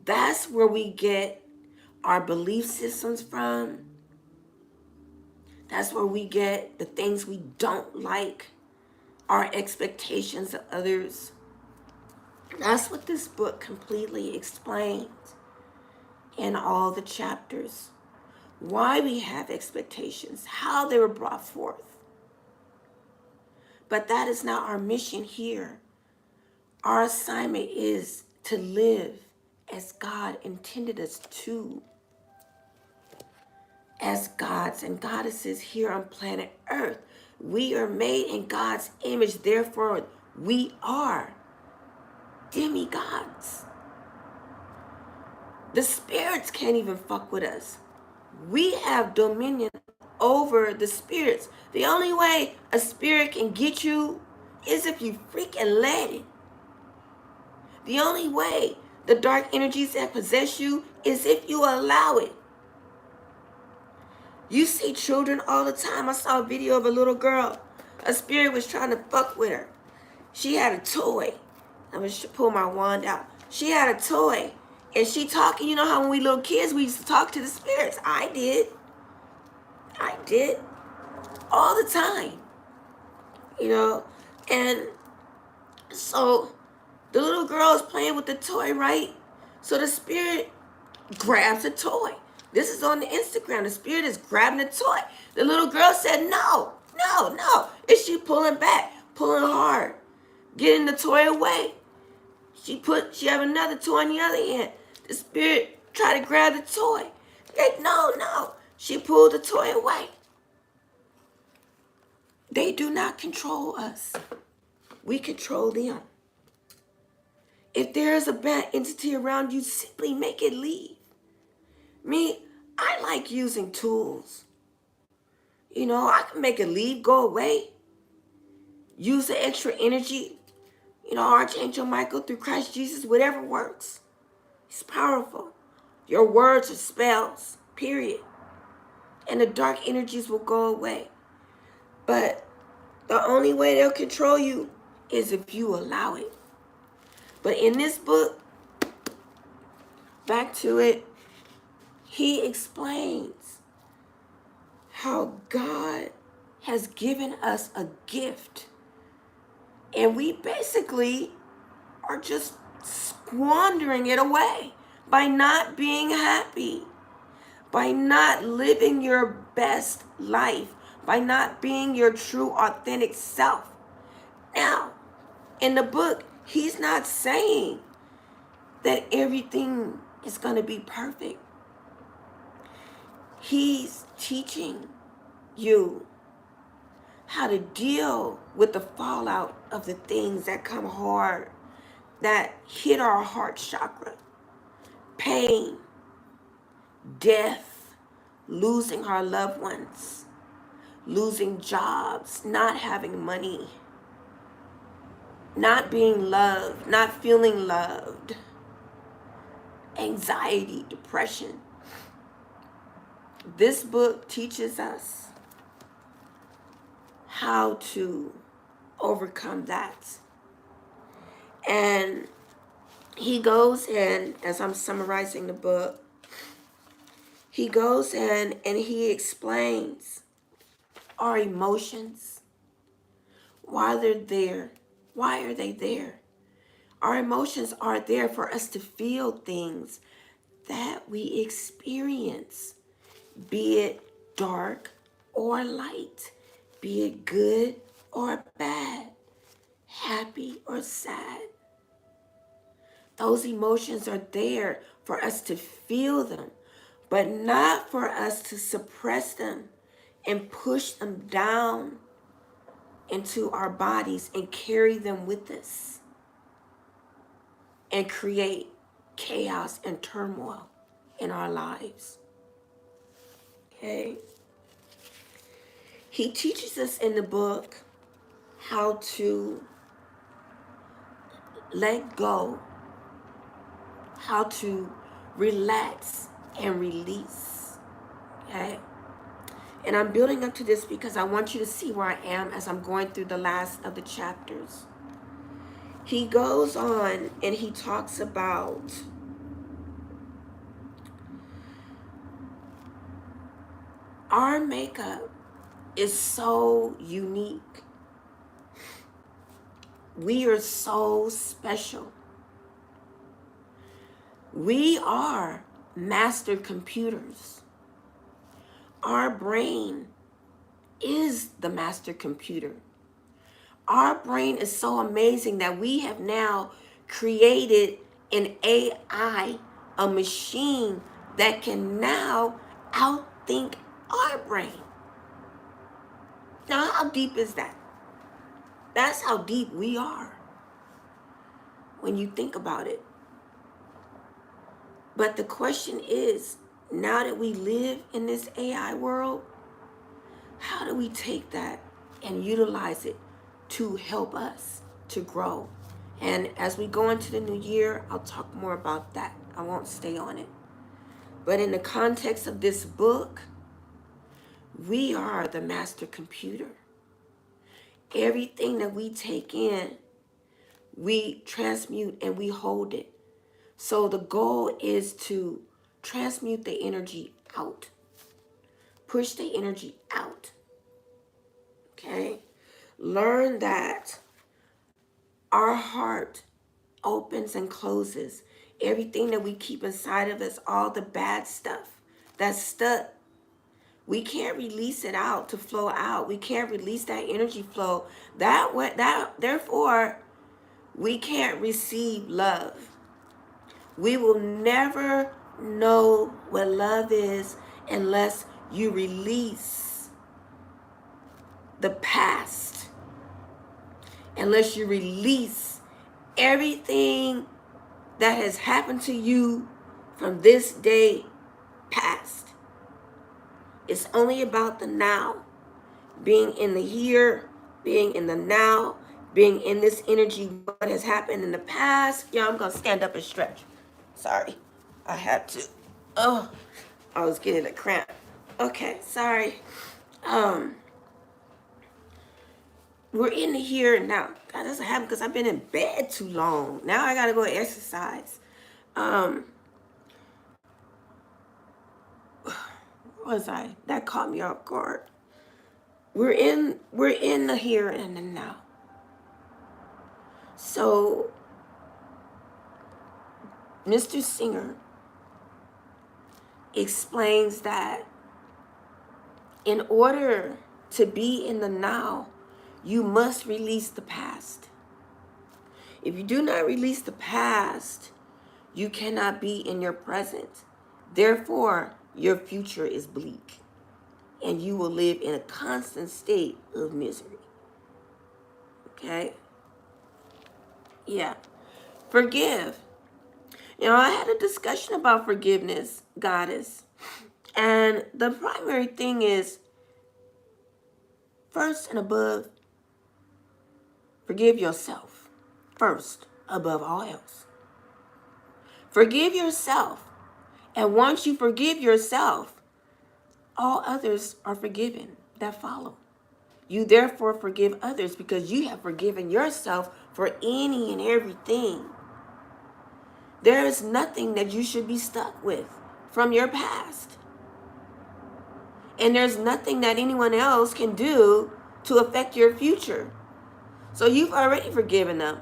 That's where we get our belief systems from. That's where we get the things we don't like, our expectations of others. That's what this book completely explains in all the chapters. Why we have expectations, how they were brought forth. But that is not our mission here. Our assignment is to live as God intended us to. As gods and goddesses here on planet Earth. We are made in God's image, therefore we are demigods. The spirits can't even fuck with us. We have dominion over the spirits. The only way a spirit can get you is if you freaking let it. The only way the dark energies that possess you is if you allow it. You see children all the time. I saw a video of a little girl. A spirit was trying to fuck with her. She had a toy. I'm going to pull my wand out. She had a toy. And she talking. You know how when we little kids, we used to talk to the spirits. I did. All the time. You know. And so the little girl is playing with the toy, right? So the spirit grabs a toy. This is on the Instagram. The spirit is grabbing the toy. The little girl said, no. And she pulling back, pulling hard, getting the toy away. She have another toy on the other hand. The spirit tried to grab the toy. Like, no. She pulled the toy away. They do not control us. We control them. If there is a bad entity around you, simply make it leave. Me, I like using tools. You know, I can make it leave, go away. Use the extra energy. You know, Archangel Michael through Christ Jesus, whatever works. He's powerful. Your words are spells, period. and the dark energies will go away. But the only way they'll control you is if you allow it. But in this book, back to it, he explains how God has given us a gift. And we basically are just squandering it away by not being happy, by not living your best life, by not being your true, authentic self. Now, in the book, he's not saying that everything is going to be perfect. He's teaching you how to deal with the fallout of the things that come hard, that hit our heart chakra. Pain, death, losing our loved ones, losing jobs, not having money, not being loved, not feeling loved, anxiety, depression. This book teaches us how to overcome that. And he goes in, as I'm summarizing the book, he goes in and he explains our emotions, why they're there. Why are they there? Our emotions are there for us to feel things that we experience, be it dark or light, be it good or bad, happy or sad. Those emotions are there for us to feel them, but not for us to suppress them and push them down into our bodies and carry them with us and create chaos and turmoil in our lives. Okay? He teaches us in the book how to let go, how to relax and release. Okay? And I'm building up to this because I want you to see where I am as I'm going through the last of the chapters. He goes on and he talks about our makeup is so unique. We are so special. We are master computers. Our brain is the master computer. Our brain is so amazing that we have now created an AI, a machine that can now outthink our brain. Now, how deep is that? That's how deep we are when you think about it. But the question is, now that we live in this AI world, how do we take that and utilize it to help us to grow? And as we go into the new year, I'll talk more about that. I won't stay on it. But in the context of this book, we are the master computer. Everything that we take in, we transmute and we hold it. So the goal is to transmute the energy out. Push the energy out. Okay? Learn that our heart opens and closes. Everything that we keep inside of us, all the bad stuff that's stuck, we can't release it out to flow out. We can't release that energy flow. Therefore, we can't receive love. We will never know what love is unless you release the past, unless you release everything that has happened to you from this day past. It's only about the now, being in the here, being in the now, being in this energy, what has happened in the past. Yeah, I'm going to stand up and stretch. Sorry, I had to. Oh, I was getting a cramp. Okay, sorry. We're in the here and now. God, doesn't happen because I've been in bed too long. Now I gotta go exercise. Where was I? That caught me off guard. We're in the here and the now. So Mr. Singer explains that in order to be in the now, you must release the past. If you do not release the past, you cannot be in your present. Therefore, your future is bleak, and you will live in a constant state of misery. Okay? Yeah. Forgive. I had a discussion about forgiveness, goddess. And the primary thing is, first and above, forgive yourself. First, above all else. Forgive yourself. And once you forgive yourself, all others are forgiven that follow. You therefore forgive others because you have forgiven yourself for any and everything. There is nothing that you should be stuck with from your past. And there's nothing that anyone else can do to affect your future. So you've already forgiven them.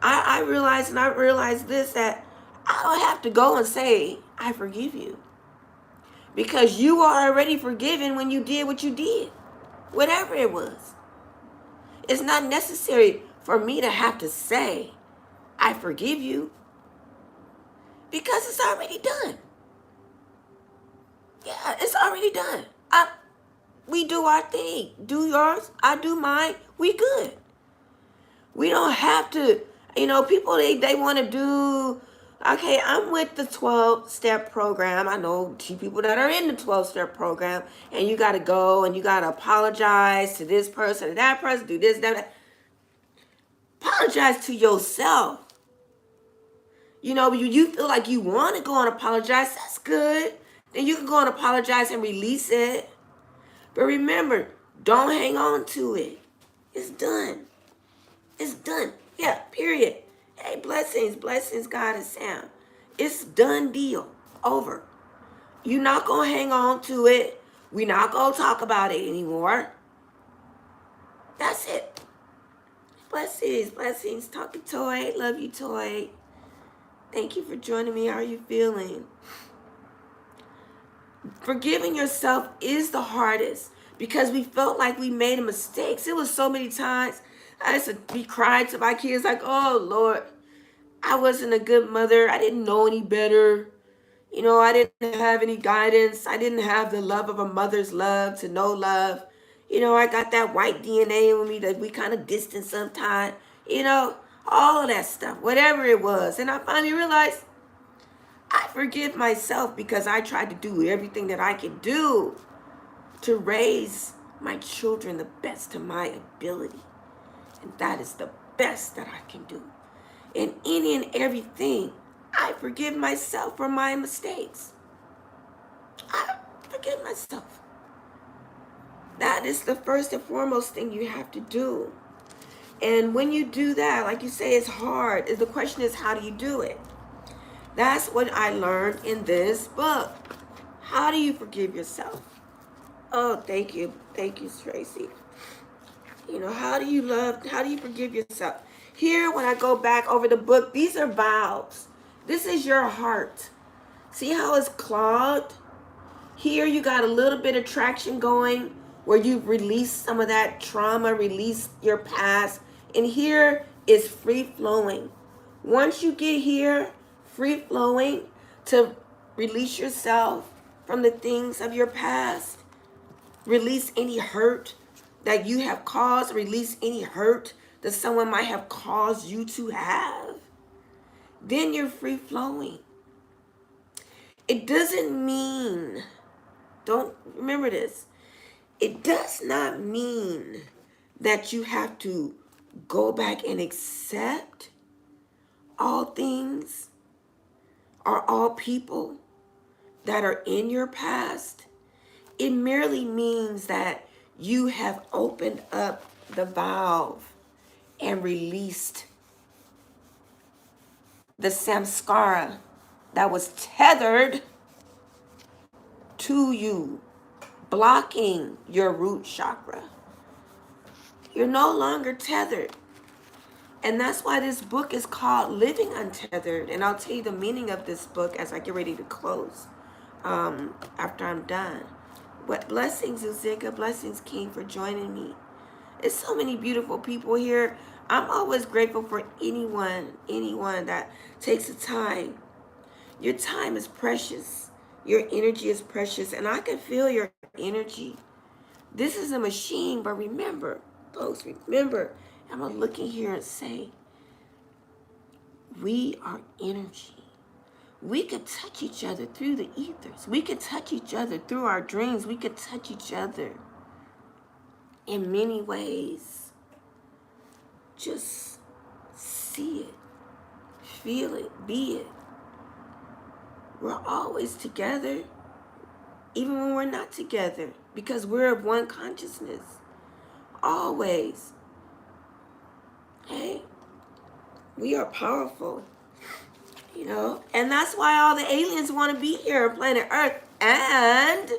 I realize this, that I don't have to go and say, I forgive you. Because you are already forgiven when you did what you did. Whatever it was. It's not necessary for me to have to say, I forgive you. Because it's already done. Yeah, it's already done. We do our thing. Do yours, I do mine. We good. We don't have to, people, they want to do, okay, I'm with the 12-step program. I know people that are in the 12-step program, and you got to go and you got to apologize to this person and that person, do this, that. Apologize to yourself. You feel like you want to go and apologize, that's good. Then you can go and apologize and release it. But remember, don't hang on to it. It's done. It's done. Yeah, period. Hey, blessings, God and Sam. It's done deal. Over. You're not going to hang on to it. We're not going to talk about it anymore. That's it. Blessings. Talking Toy. Love you, Toy. Thank you for joining me. How are you feeling? Forgiving yourself is the hardest because we felt like we made mistakes. It was so many times I used to be crying to my kids like, oh, Lord, I wasn't a good mother. I didn't know any better. I didn't have any guidance. I didn't have the love of a mother's love to know love. I got that white DNA in me that we kind of distant sometimes. All of that stuff, whatever it was. And I finally realized I forgive myself because I tried to do everything that I could do to raise my children the best of my ability. And that is the best that I can do. In any and everything, I forgive myself for my mistakes. I forgive myself. That is the first and foremost thing you have to do. And when you do that, like you say, it's hard. The question is, how do you do it? That's what I learned in this book. How do you forgive yourself? Oh, thank you. Thank you, Tracy. How do you forgive yourself? Here, when I go back over the book, these are vows. This is your heart. See how it's clogged? Here, you got a little bit of traction going where you've released some of that trauma, released your past. And here is free flowing. Once you get here, free flowing to release yourself from the things of your past. Release any hurt that you have caused. Release any hurt that someone might have caused you to have. Then you're free flowing. It doesn't mean, don't remember this, it does not mean that you have to go back and accept all things or all people that are in your past. It merely means that you have opened up the valve and released the samskara that was tethered to you, blocking your root chakra. You're no longer tethered. And that's why this book is called Living Untethered. And I'll tell you the meaning of this book as I get ready to close after I'm done. What blessings, Uziga, blessings, King, for joining me. There's so many beautiful people here. I'm always grateful for anyone that takes the time. Your time is precious. Your energy is precious. And I can feel your energy. This is a machine, but remember, folks, remember, I'm going to look in here and say, we are energy. We could touch each other through the ethers. We could touch each other through our dreams. We could touch each other in many ways. Just see it, feel it, be it. We're always together, even when we're not together, because we're of one consciousness. Always. Hey, we are powerful, you know, and that's why all the aliens want to be here on planet Earth. And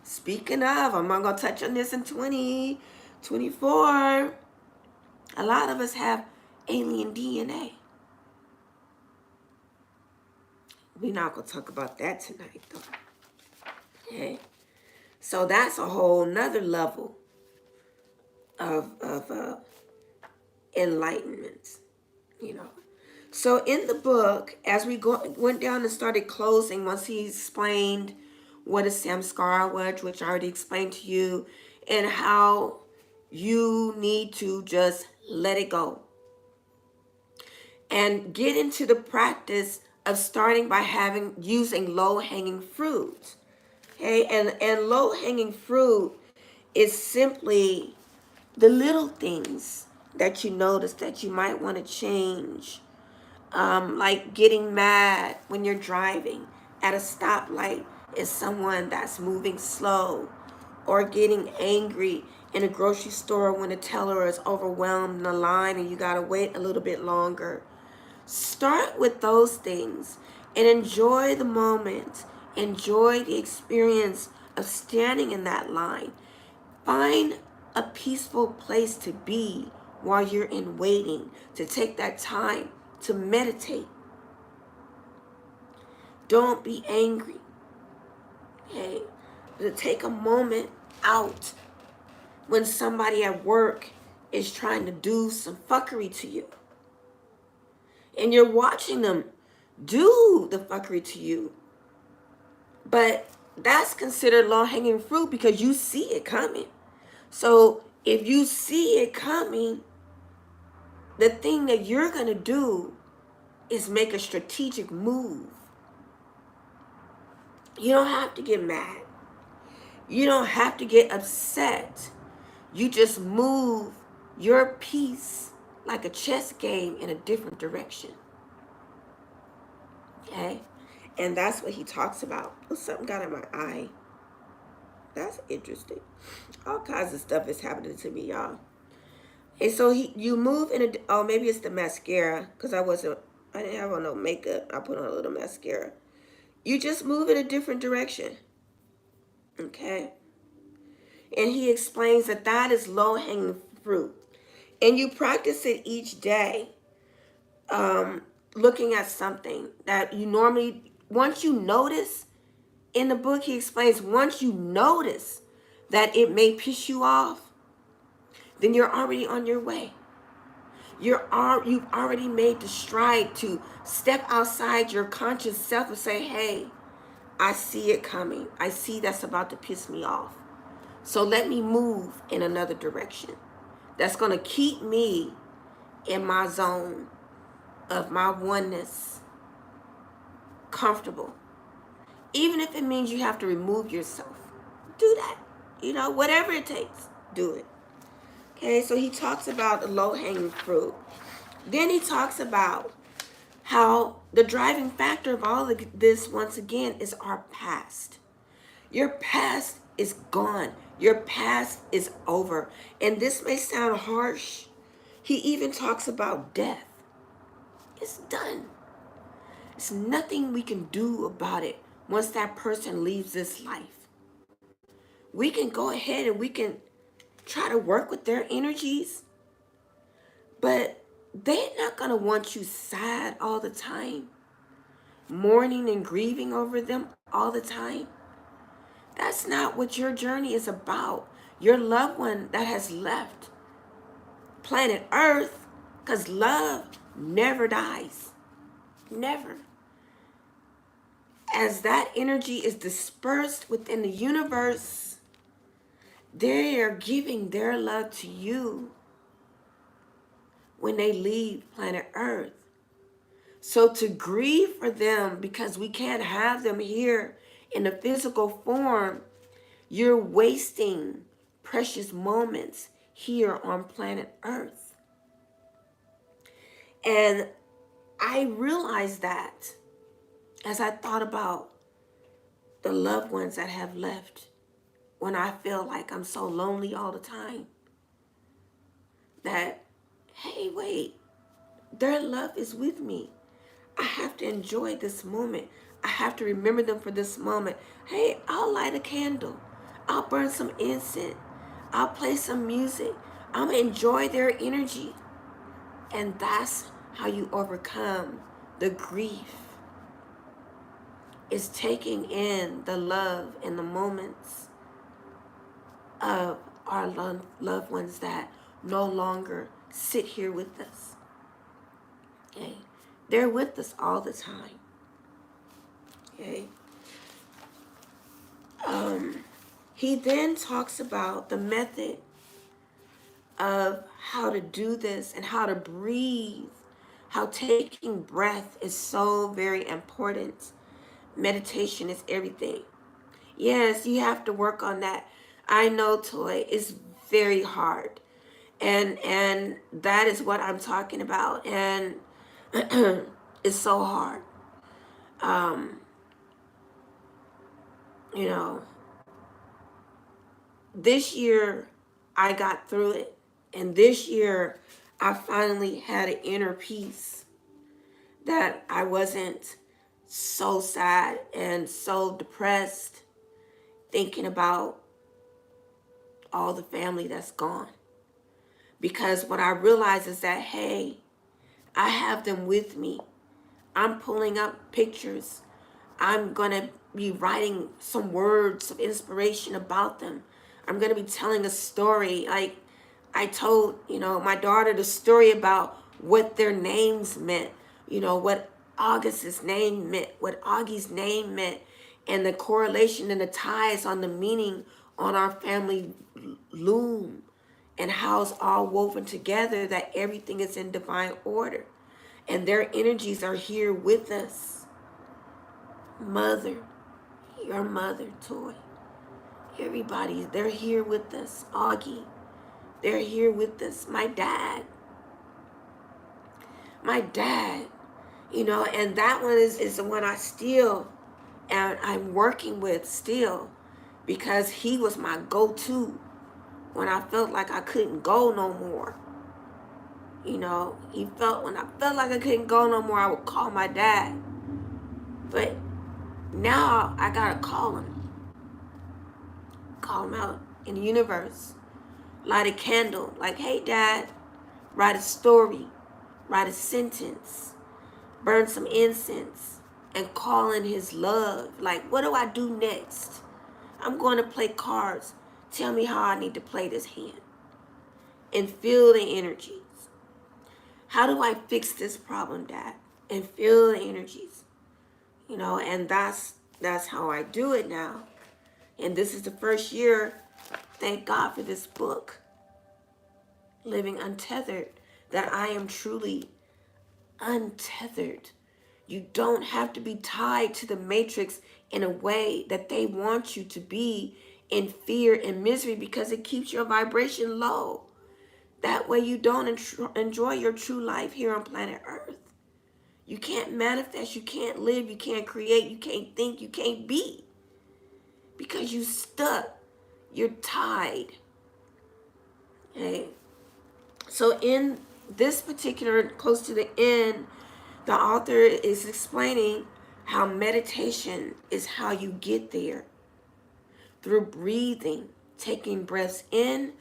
speaking of, I'm not going to touch on this in 2024. A lot of us have alien DNA. We're not going to talk about that tonight, though. Okay? So that's a whole nother level of enlightenment, you know. So in the book, as we went down and started closing, once he explained what a samskara was, which I already explained to you, and how you need to just let it go and get into the practice of starting by using low-hanging fruit. Okay, and low-hanging fruit is simply the little things that you notice that you might want to change. Like getting mad when you're driving at a stoplight is someone that's moving slow, or getting angry in a grocery store when the teller is overwhelmed in the line and you gotta wait a little bit longer. Start with those things and enjoy the moment. Enjoy the experience of standing in that line. Find a peaceful place to be while you're in waiting, to take that time to meditate. Don't be angry. Okay? But take a moment out when somebody at work is trying to do some fuckery to you. And you're watching them do the fuckery to you. But that's considered low-hanging fruit because you see it coming. So if you see it coming, the thing that you're going to do is make a strategic move. You don't have to get mad. You don't have to get upset. You just move your piece like a chess game in a different direction. Okay? And that's what he talks about. Oh, something got in my eye. That's interesting. All kinds of stuff is happening to me, y'all. And so you move in a, maybe it's the mascara, because I didn't have on no makeup. I put on a little mascara. You just move in a different direction. Okay? And he explains that is low-hanging fruit. And you practice it each day. Looking at something that you normally, once you notice, in the book he explains, once you notice that it may piss you off, then you're already on your way. You've already made the stride to step outside your conscious self and say, hey, I see it coming. I see that's about to piss me off. So let me move in another direction. That's going to keep me in my zone of my oneness, comfortable. Even if it means you have to remove yourself, do that. You know, whatever it takes, do it. Okay, so he talks about the low-hanging fruit. Then he talks about how the driving factor of all of this, once again, is our past. Your past is gone. Your past is over. And this may sound harsh. He even talks about death. It's done. There's nothing we can do about it once that person leaves this life. We can go ahead and we can try to work with their energies, but they're not going to want you sad all the time, mourning and grieving over them all the time. That's not what your journey is about. Your loved one that has left planet Earth, because love never dies. Never. As that energy is dispersed within the universe, they are giving their love to you when they leave planet Earth. So to grieve for them because we can't have them here in a physical form, you're wasting precious moments here on planet Earth. And I realized that as I thought about the loved ones that have left, when I feel like I'm so lonely all the time, that, hey, wait, their love is with me. I have to enjoy this moment. I have to remember them for this moment. Hey, I'll light a candle. I'll burn some incense. I'll play some music. I'm going to enjoy their energy. And that's how you overcome the grief. It's taking in the love and the moments of our loved ones that no longer sit here with us. Okay? They're with us all the time. Okay? He then talks about the method of how to do this and how to breathe, how taking breath is so very important. Meditation is everything. Yes, you have to work on that. I know, Toy, it's very hard. And that is what I'm talking about. And it's so hard. You know, this year I got through it. And this year I finally had an inner peace that I wasn't so sad and so depressed thinking about all the family that's gone. Because what I realized is that, hey, I have them with me. I'm pulling up pictures. I'm going to be writing some words of inspiration about them. I'm going to be telling a story. Like I told, my daughter the story about what their names meant, what August's name meant, what Augie's name meant, and the correlation and the ties on the meaning on our family loom, and how it's all woven together, that everything is in divine order. And their energies are here with us. Mother, your mother, Toy. Everybody, they're here with us. Augie, they're here with us. My dad, and that one is the one I still, and I'm working with still, because he was my go-to when I felt like I couldn't go no more. When I felt like I couldn't go no more, I would call my dad. But now I gotta call him out in the universe, light a candle, like, hey Dad, write a story, write a sentence, burn some incense, and call in his love. Like, what do I do next? I'm going to play cards. Tell me how I need to play this hand. And feel the energies. How do I fix this problem, Dad? And feel the energies. And that's how I do it now. And this is the first year, thank God for this book, Living Untethered, that I am truly untethered. You don't have to be tied to the matrix in a way that they want you to be, in fear and misery, because it keeps your vibration low. That way you don't enjoy your true life here on planet Earth. You can't manifest, you can't live, you can't create, you can't think, you can't be. Because you stuck You're tied. Okay. So in this particular, close to the end, the author is explaining how meditation is how you get there. Through breathing, taking breaths in,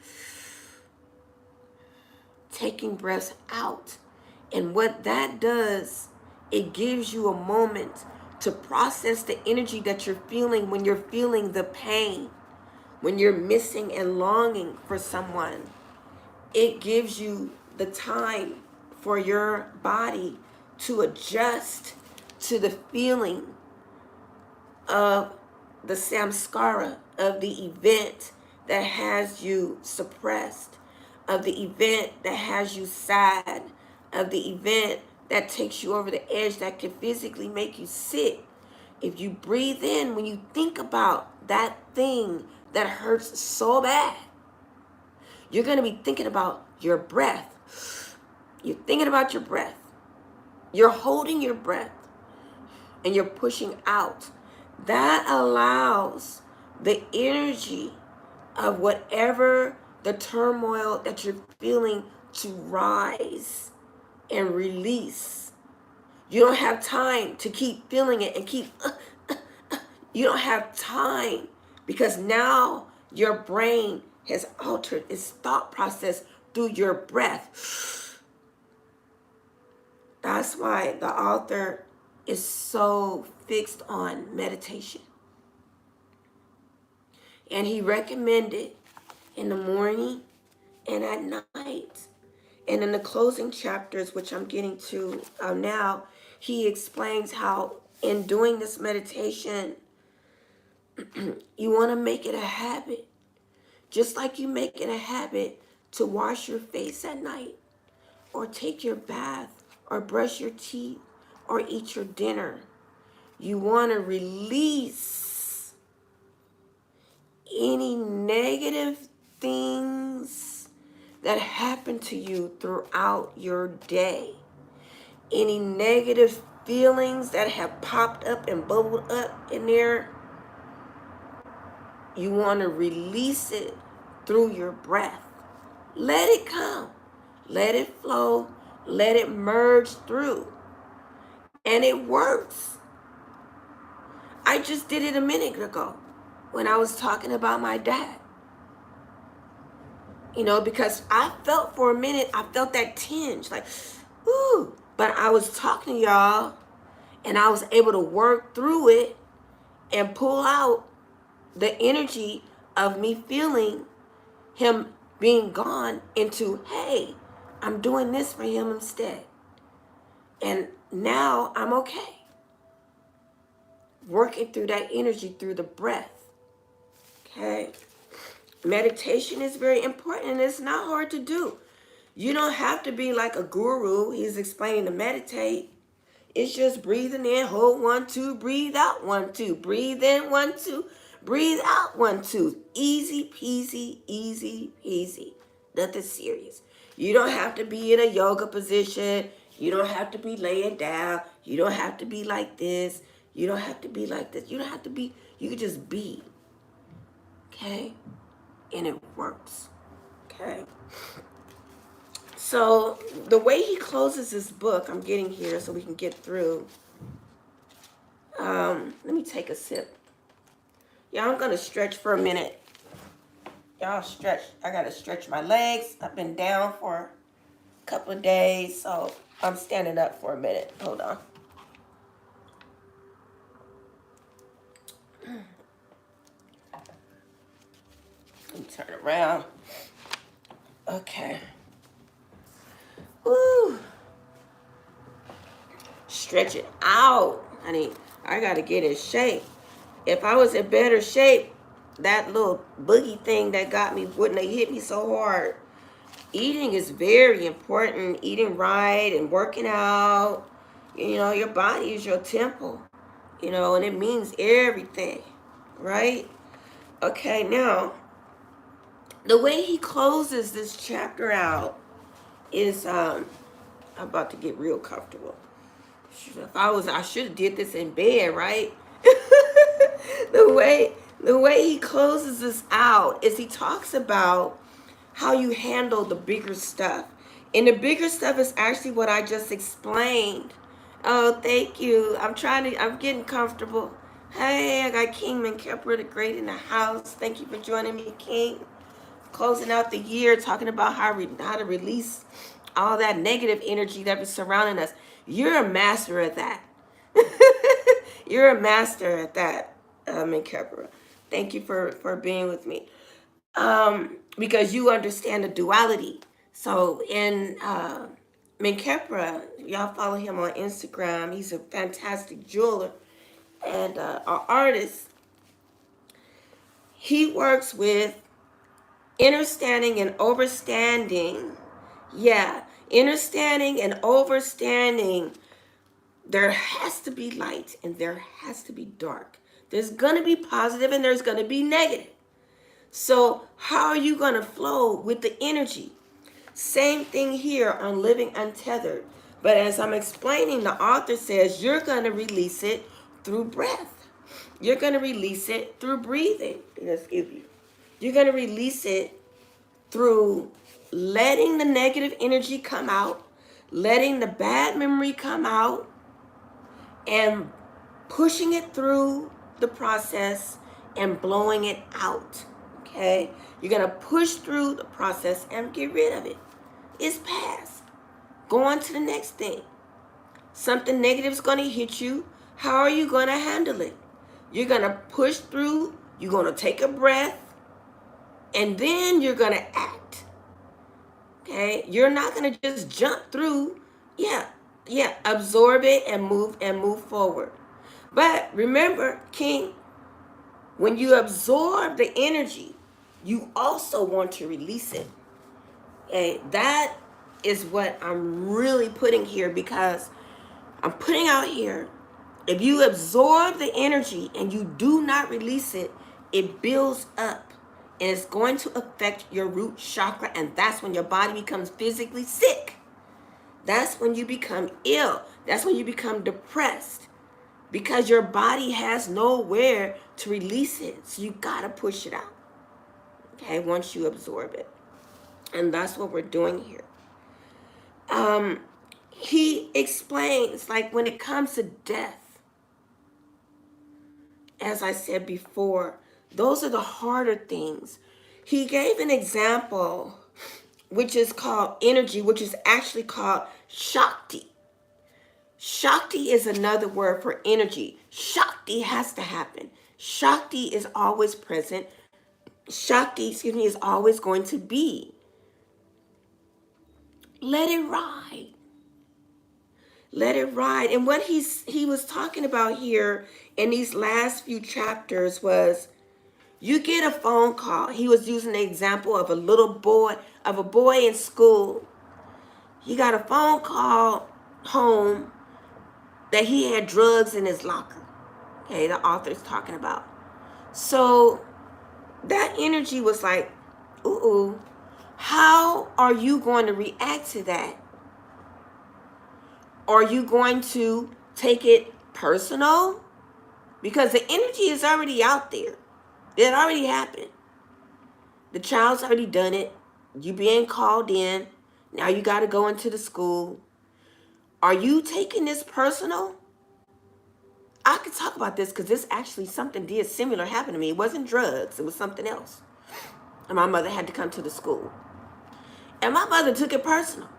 taking breaths out. And what that does, it gives you a moment to process the energy that you're feeling when you're feeling the pain, when you're missing and longing for someone. It gives you the time for your body to adjust to the feeling of the samskara, of the event that has you suppressed, of the event that has you sad, of the event that takes you over the edge, that can physically make you sick. If you breathe in, when you think about that thing that hurts so bad, you're going to be thinking about your breath. You're thinking about your breath. You're holding your breath and you're pushing out. That allows the energy of whatever the turmoil that you're feeling to rise and release. You don't have time to keep feeling it and keep, you don't have time, because now your brain has altered its thought process through your breath. That's why the author is so fixed on meditation. And he recommended in the morning and at night. And in the closing chapters, which I'm getting to now, he explains how in doing this meditation, you want to make it a habit. Just like you make it a habit to wash your face at night, or take your bath, or brush your teeth, or eat your dinner. You want to release any negative things that happen to you throughout your day. Any negative feelings that have popped up and bubbled up in there, you want to release it through your breath. Let it come. Let it flow. Let it merge through. And it works. I just did it a minute ago when I was talking about my dad. You know, because I felt for a minute, I felt that tinge, like, ooh. But I was talking to y'all, and I was able to work through it and pull out the energy of me feeling him being gone into, hey, I'm doing this for him instead. And now I'm okay. Working through that energy through the breath. Okay. Meditation is very important, and it's not hard to do. You don't have to be like a guru. He's explaining to meditate. It's just breathing in, hold 1, 2, breathe out 1, 2, breathe in 1, 2, breathe out 1, 2. Easy peasy, easy peasy. Nothing serious. You don't have to be in a yoga position. You don't have to be laying down. You don't have to be like this. You don't have to be like this. You don't have to be, you can just be. Okay? And it works. Okay? So the way he closes his book, I'm getting here so we can get through. Let me take a sip. Yeah, I'm going to stretch for a minute. Y'all stretch. I got to stretch my legs. I've been down for a couple of days, so I'm standing up for a minute. Hold on. Let me turn around. Okay. Ooh. Stretch it out. Honey, I got to get in shape. If I was in better shape, that little boogie thing that got me wouldn't have hit me so hard. Eating is very important. Eating right and working out. You know, your body is your temple. You know, and it means everything. Right? Okay, now, the way he closes this chapter out is, I'm about to get real comfortable. If I should have did this in bed, right? The way he closes this out is he talks about how you handle the bigger stuff. And the bigger stuff is actually what I just explained. Oh, thank you. I'm getting comfortable. Hey, I got Kingman Kepler the Great in the house. Thank you for joining me, King. Closing out the year, talking about how to release all that negative energy that is surrounding us. You're a master at that. You're a master at that, Kepler. Thank you for being with me. Because you understand the duality. So in Menkepra, y'all follow him on Instagram. He's a fantastic jeweler and an artist. He works with understanding and overstanding. Yeah, understanding and overstanding. There has to be light and there has to be dark. There's going to be positive and there's going to be negative. So how are you going to flow with the energy? Same thing here on Living Untethered. But as I'm explaining, the author says you're going to release it through breath. You're going to release it through breathing. You're going to release it through letting the negative energy come out, letting the bad memory come out, and pushing it through the process and blowing it out. Okay? You're going to push through the process and get rid of it. It's past. Go on to the next thing. Something negative is going to hit you. How are you going to handle it? You're going to push through. You're going to take a breath. And then you're going to act. Okay? You're not going to just jump through. Yeah. Absorb it and move forward. But remember, King, when you absorb the energy, you also want to release it. Okay, that is what I'm really putting here, because I'm putting out here, if you absorb the energy and you do not release it, it builds up and it's going to affect your root chakra, and that's when your body becomes physically sick. That's when you become ill. That's when you become depressed, because your body has nowhere to release it. So you got to push it out, okay, once you absorb it. And that's what we're doing here. He explains, like, when it comes to death, as I said before, those are the harder things. He gave an example, which is called energy, which is actually called Shakti. Shakti is another word for energy. Shakti has to happen. Shakti is always present. Shakti, is always going to be. Let it ride. Let it ride. And what he was talking about here in these last few chapters was, you get a phone call. He was using the example of a boy in school. He got a phone call home that he had drugs in his locker. Okay, the author's talking about. So that energy was like, ooh, how are you going to react to that? Are you going to take it personal? Because the energy is already out there. It already happened. The child's already done it. You being called in. Now you got to go into the school. Are you taking this personal? I could talk about this because this actually something did similar happen to me. It wasn't drugs. It was something else. And my mother had to come to the school. And my mother took it personal.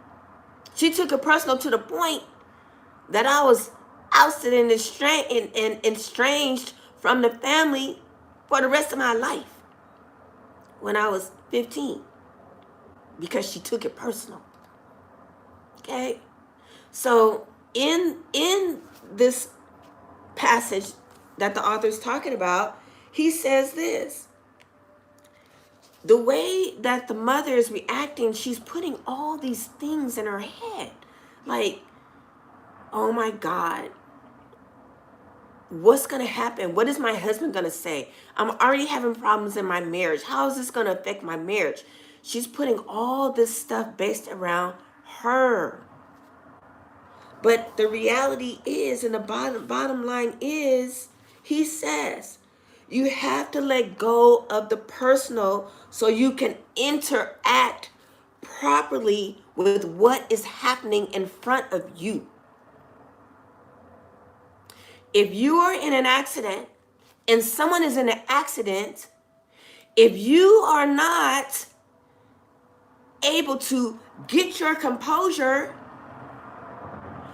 She took it personal to the point that I was ousted and estranged from the family for the rest of my life when I was 15, because she took it personal. Okay? So in this passage that the author's talking about, he says this. The way that the mother is reacting, she's putting all these things in her head. Like, oh my God, what's going to happen? What is my husband going to say? I'm already having problems in my marriage. How is this going to affect my marriage? She's putting all this stuff based around her. But the reality is, and the bottom line is, he says, You have to let go of the personal so you can interact properly with what is happening in front of you. If you are in an accident and someone is in an accident, if you are not able to get your composure,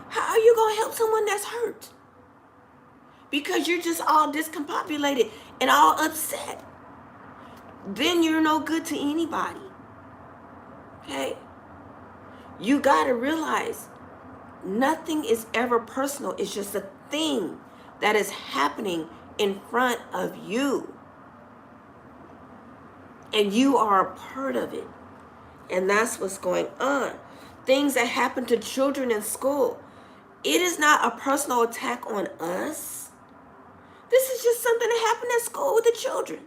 how are you going to help someone that's hurt? Because you're just all discombobulated and all upset. Then you're no good to anybody. Okay? You got to realize nothing is ever personal. It's just a thing that is happening in front of you. And you are a part of it. And that's what's going on. Things that happen to children in school. It is not a personal attack on us. This is just something that happened at school with the children.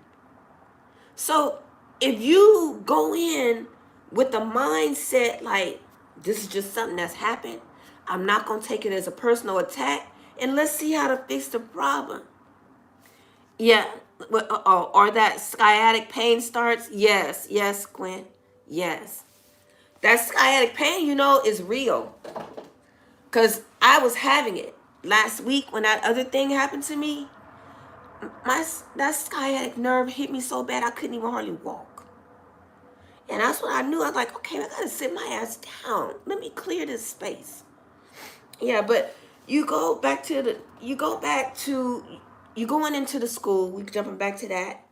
So if you go in with the mindset like, this is just something that's happened, I'm not going to take it as a personal attack, and let's see how to fix the problem. Yeah, or that sciatic pain starts. Yes, Gwen. Yes. That sciatic pain, is real. Because I was having it last week when that other thing happened to me. That sciatic nerve hit me so bad I couldn't even hardly walk. And that's what I knew. I was like, okay, I gotta sit my ass down. Let me clear this space. Yeah, but you going into the school, we jumping back to that.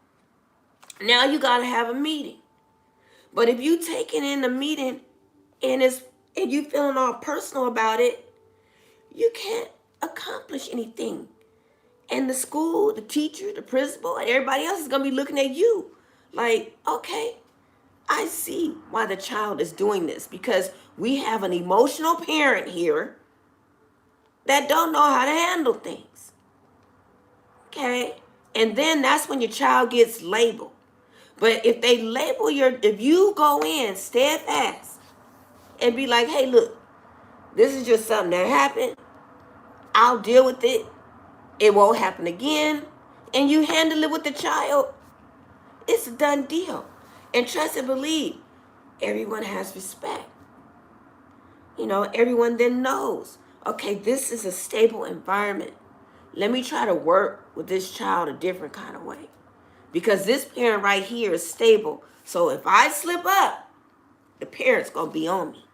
Now you gotta have a meeting. But if you taking in the meeting and you feeling all personal about it, you can't accomplish anything. And the school, the teacher, the principal, and everybody else is going to be looking at you like, okay, I see why the child is doing this, because we have an emotional parent here that don't know how to handle things. Okay? And then that's when your child gets labeled. But if you go in steadfast and be like, hey, look, this is just something that happened. I'll deal with it. It won't happen again. And you handle it with the child, it's a done deal. And trust and believe, everyone has respect. Everyone then knows, okay, this is a stable environment. Let me try to work with this child a different kind of way. Because this parent right here is stable. So if I slip up, the parent's going to be on me.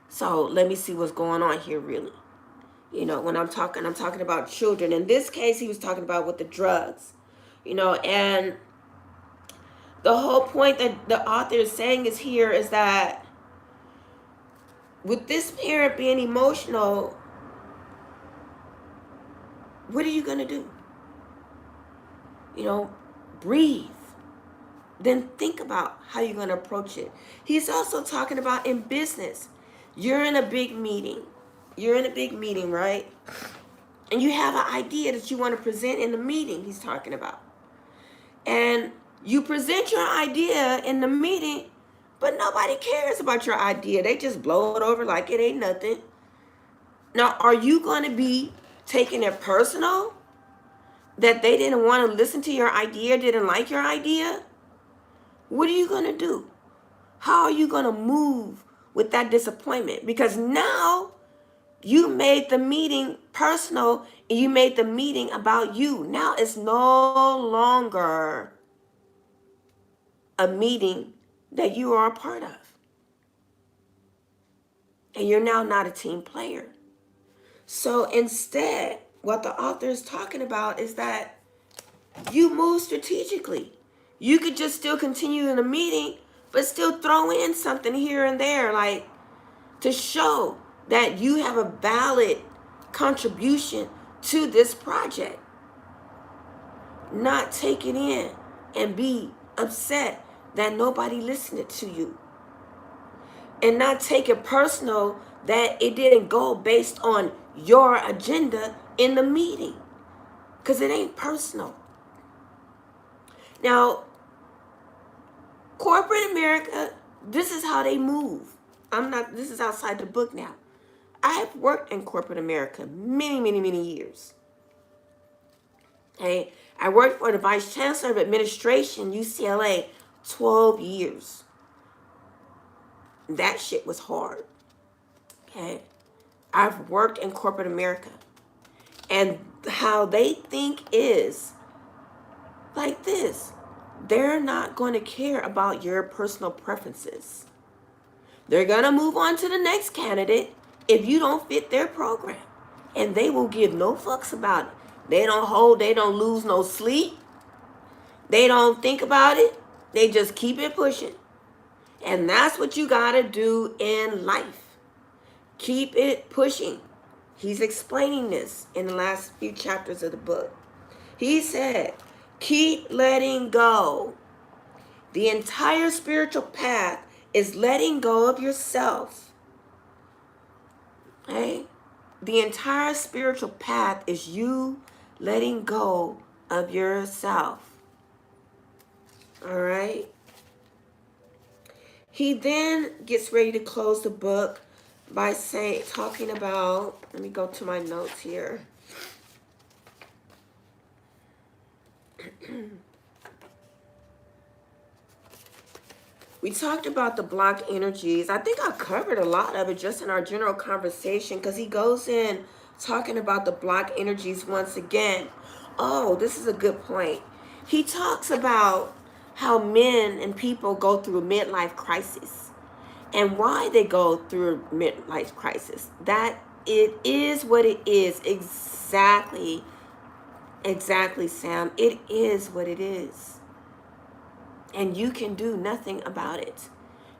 So let me see what's going on here really. When I'm talking about children. In this case, he was talking about with the drugs. And the whole point that the author is saying is that with this parent being emotional, what are you going to do? Breathe. Then think about how you're going to approach it. He's also talking about in business. You're in a big meeting. Right? And you have an idea that you want to present in the meeting he's talking about. And you present your idea in the meeting, but nobody cares about your idea. They just blow it over like it ain't nothing. Now, are you going to be taking it personal that they didn't want to listen to your idea, didn't like your idea? What are you going to do? How are you going to move with that disappointment? Because now you made the meeting personal and you made the meeting about you. Now it's no longer a meeting that you are a part of. And you're now not a team player. So instead, what the author is talking about is that you move strategically. You could just still continue in the meeting, but still throw in something here and there, like to show that you have a valid contribution to this project. Not take it in and be upset that nobody listened to you. And not take it personal that it didn't go based on your agenda in the meeting. Because it ain't personal. Now, corporate America, this is how they move. This is outside the book now. I have worked in corporate America many, many, many years. Okay. I worked for the Vice Chancellor of Administration, UCLA, 12 years. That shit was hard. Okay. I've worked in corporate America. And how they think is like this. They're not going to care about your personal preferences. They're going to move on to the next candidate if you don't fit their program. And they will give no fucks about it. They don't lose no sleep. They don't think about it. They just keep it pushing. And that's what you got to do in life. Keep it pushing. He's explaining this in the last few chapters of the book. He said, keep letting go. The entire spiritual path is letting go of yourself. Okay? The entire spiritual path is you letting go of yourself. All right? He then gets ready to close the book by talking about, let me go to my notes here. We talked about the block energies. I think I covered a lot of it just in our general conversation, because he goes in talking about the block energies once again. Oh, this is a good point. He talks about how men and people go through a midlife crisis and why they go through a midlife crisis. That it is what it is. Exactly, Sam. It is what it is. And you can do nothing about it.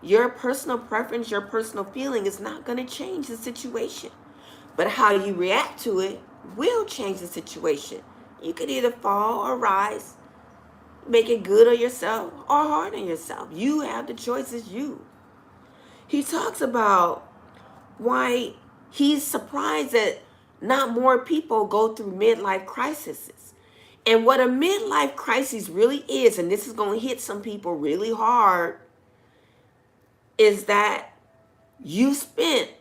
Your personal preference, your personal feeling is not going to change the situation. But how you react to it will change the situation. You could either fall or rise, make it good on yourself or hard on yourself. You have the choice, it's you. He talks about why he's surprised that not more people go through midlife crises. And what a midlife crisis really is, and this is going to hit some people really hard, is that you spent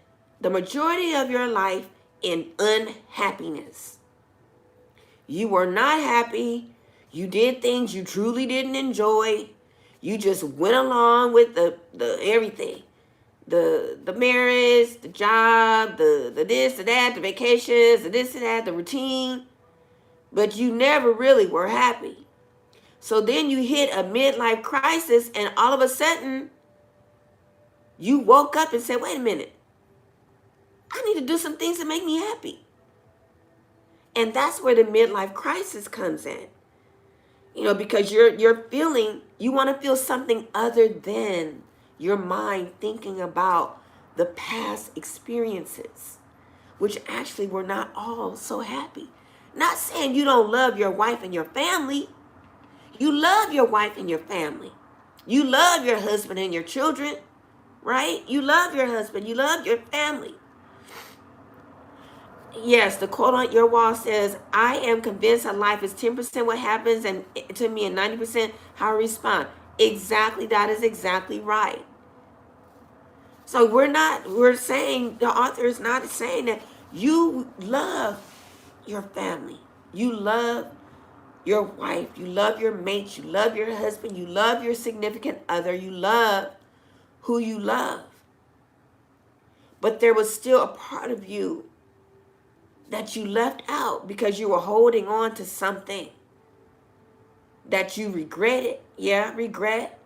the majority of your life in unhappiness. You were not happy. You did things you truly didn't enjoy. You just went along with the everything. The marriage, the job, the this, the that, the vacations, the this and that, the routine. But you never really were happy. So then you hit a midlife crisis, and all of a sudden, you woke up and said, wait a minute, I need to do some things that make me happy. And that's where the midlife crisis comes in. You know, because you're feeling, you want to feel something other than your mind thinking about the past experiences, which actually were not all so happy. Not saying you don't love your wife and your family. You love your wife and your family. You love your husband and your children, right? You love your husband. You love your family. Yes, the quote on your wall says, I am convinced that life is 10% what happens and to me and 90% how I respond. Exactly, that is exactly right. So we're saying, the author is not saying that you love your family. You love your wife. You love your mate. You love your husband. You love your significant other. You love who you love. But there was still a part of you that you left out because you were holding on to something that you regretted. Yeah, regret.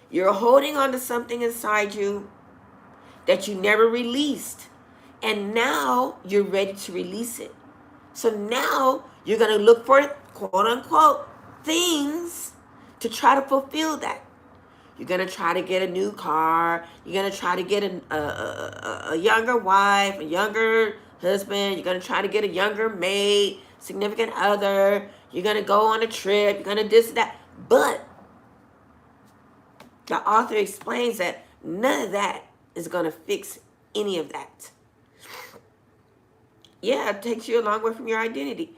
You're holding on to something inside you that you never released. And now you're ready to release it. So now you're going to look for, quote unquote, things to try to fulfill that. You're going to try to get a new car. You're going to try to get a younger wife, a younger husband. You're going to try to get a younger mate, significant other. You're going to go on a trip. You're going to this, that. But the author explains that none of that is going to fix any of that. Yeah, it takes you a long way from your identity.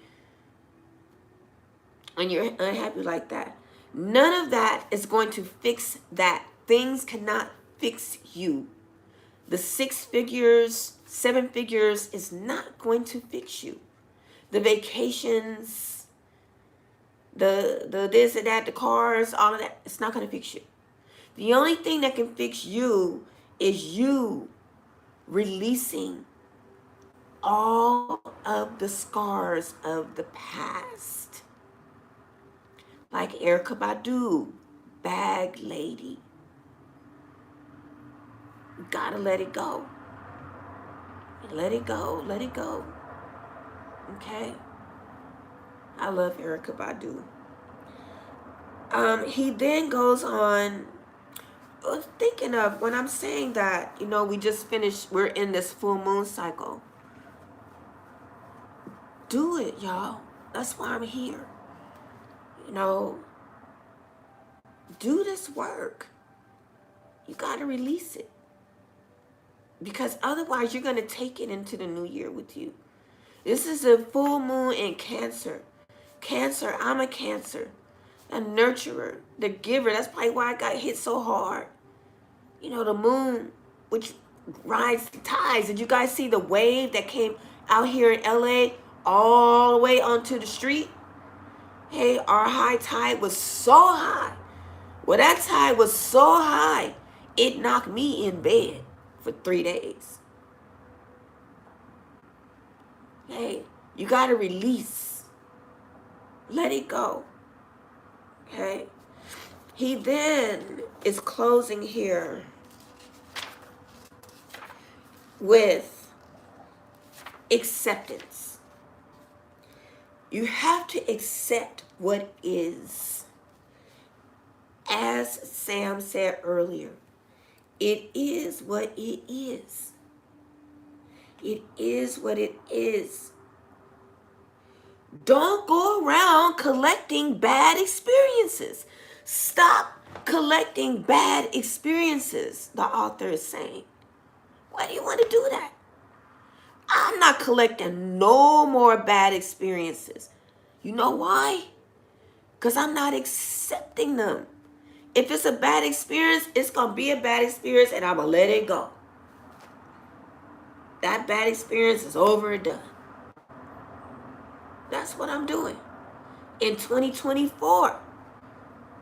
And you're unhappy like that. None of that is going to fix that. Things cannot fix you. The 6 figures, 7 figures is not going to fix you. the vacations, the this and that, the cars, all of that. It's not going to fix you. The only thing that can fix you is you releasing all of the scars of the past. Like Erykah Badu, Bag Lady. You gotta let it go. Let it go. Let it go. Okay? I love Erykah Badu. He then goes on, thinking of, when I'm saying that, you know, we just finished, we're in this full moon cycle. Do it, y'all. That's why I'm here. You know, do this work. You got to release it. Because otherwise, you're going to take it into the new year with you. This is a full moon in Cancer. Cancer, I'm a Cancer. A nurturer, the giver. That's probably why I got hit so hard. You know, the moon, which rides the tides. Did you guys see the wave that came out here in LA all the way onto the street? Hey, our high tide was so high. Well, that tide was so high, it knocked me in bed for 3 days. Hey, you got to release. Let it go. Okay? He then is closing here with acceptance. You have to accept what is. As Sam said earlier, it is what it is. It is what it is. Don't go around collecting bad experiences. Stop collecting bad experiences, the author is saying. Why do you want to do that? I'm not collecting no more bad experiences. You know why? Because I'm not accepting them. If it's a bad experience, it's going to be a bad experience and I'm going to let it go. That bad experience is over and done. That's what I'm doing in 2024,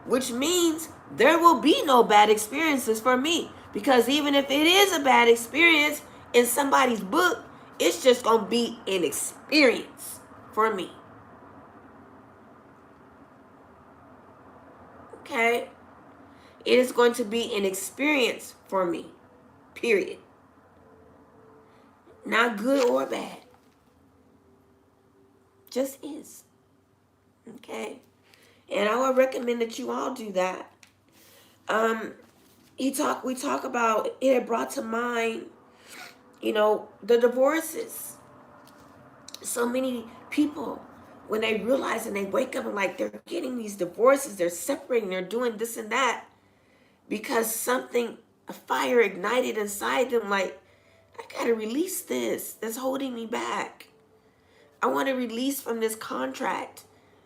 which means there will be no bad experiences for me, because even if it is a bad experience in somebody's book, it's just going to be an experience for me. Okay? It is going to be an experience for me, period. Not good or bad. Just is. Okay? And I would recommend that you all do that. We talk about, it had brought to mind, you know, the divorces. So many people, when they realize and they wake up and like they're getting these divorces, they're separating, they're doing this and that, because something, a fire ignited inside them, like, I gotta release this. That's holding me back. I want to release from this contract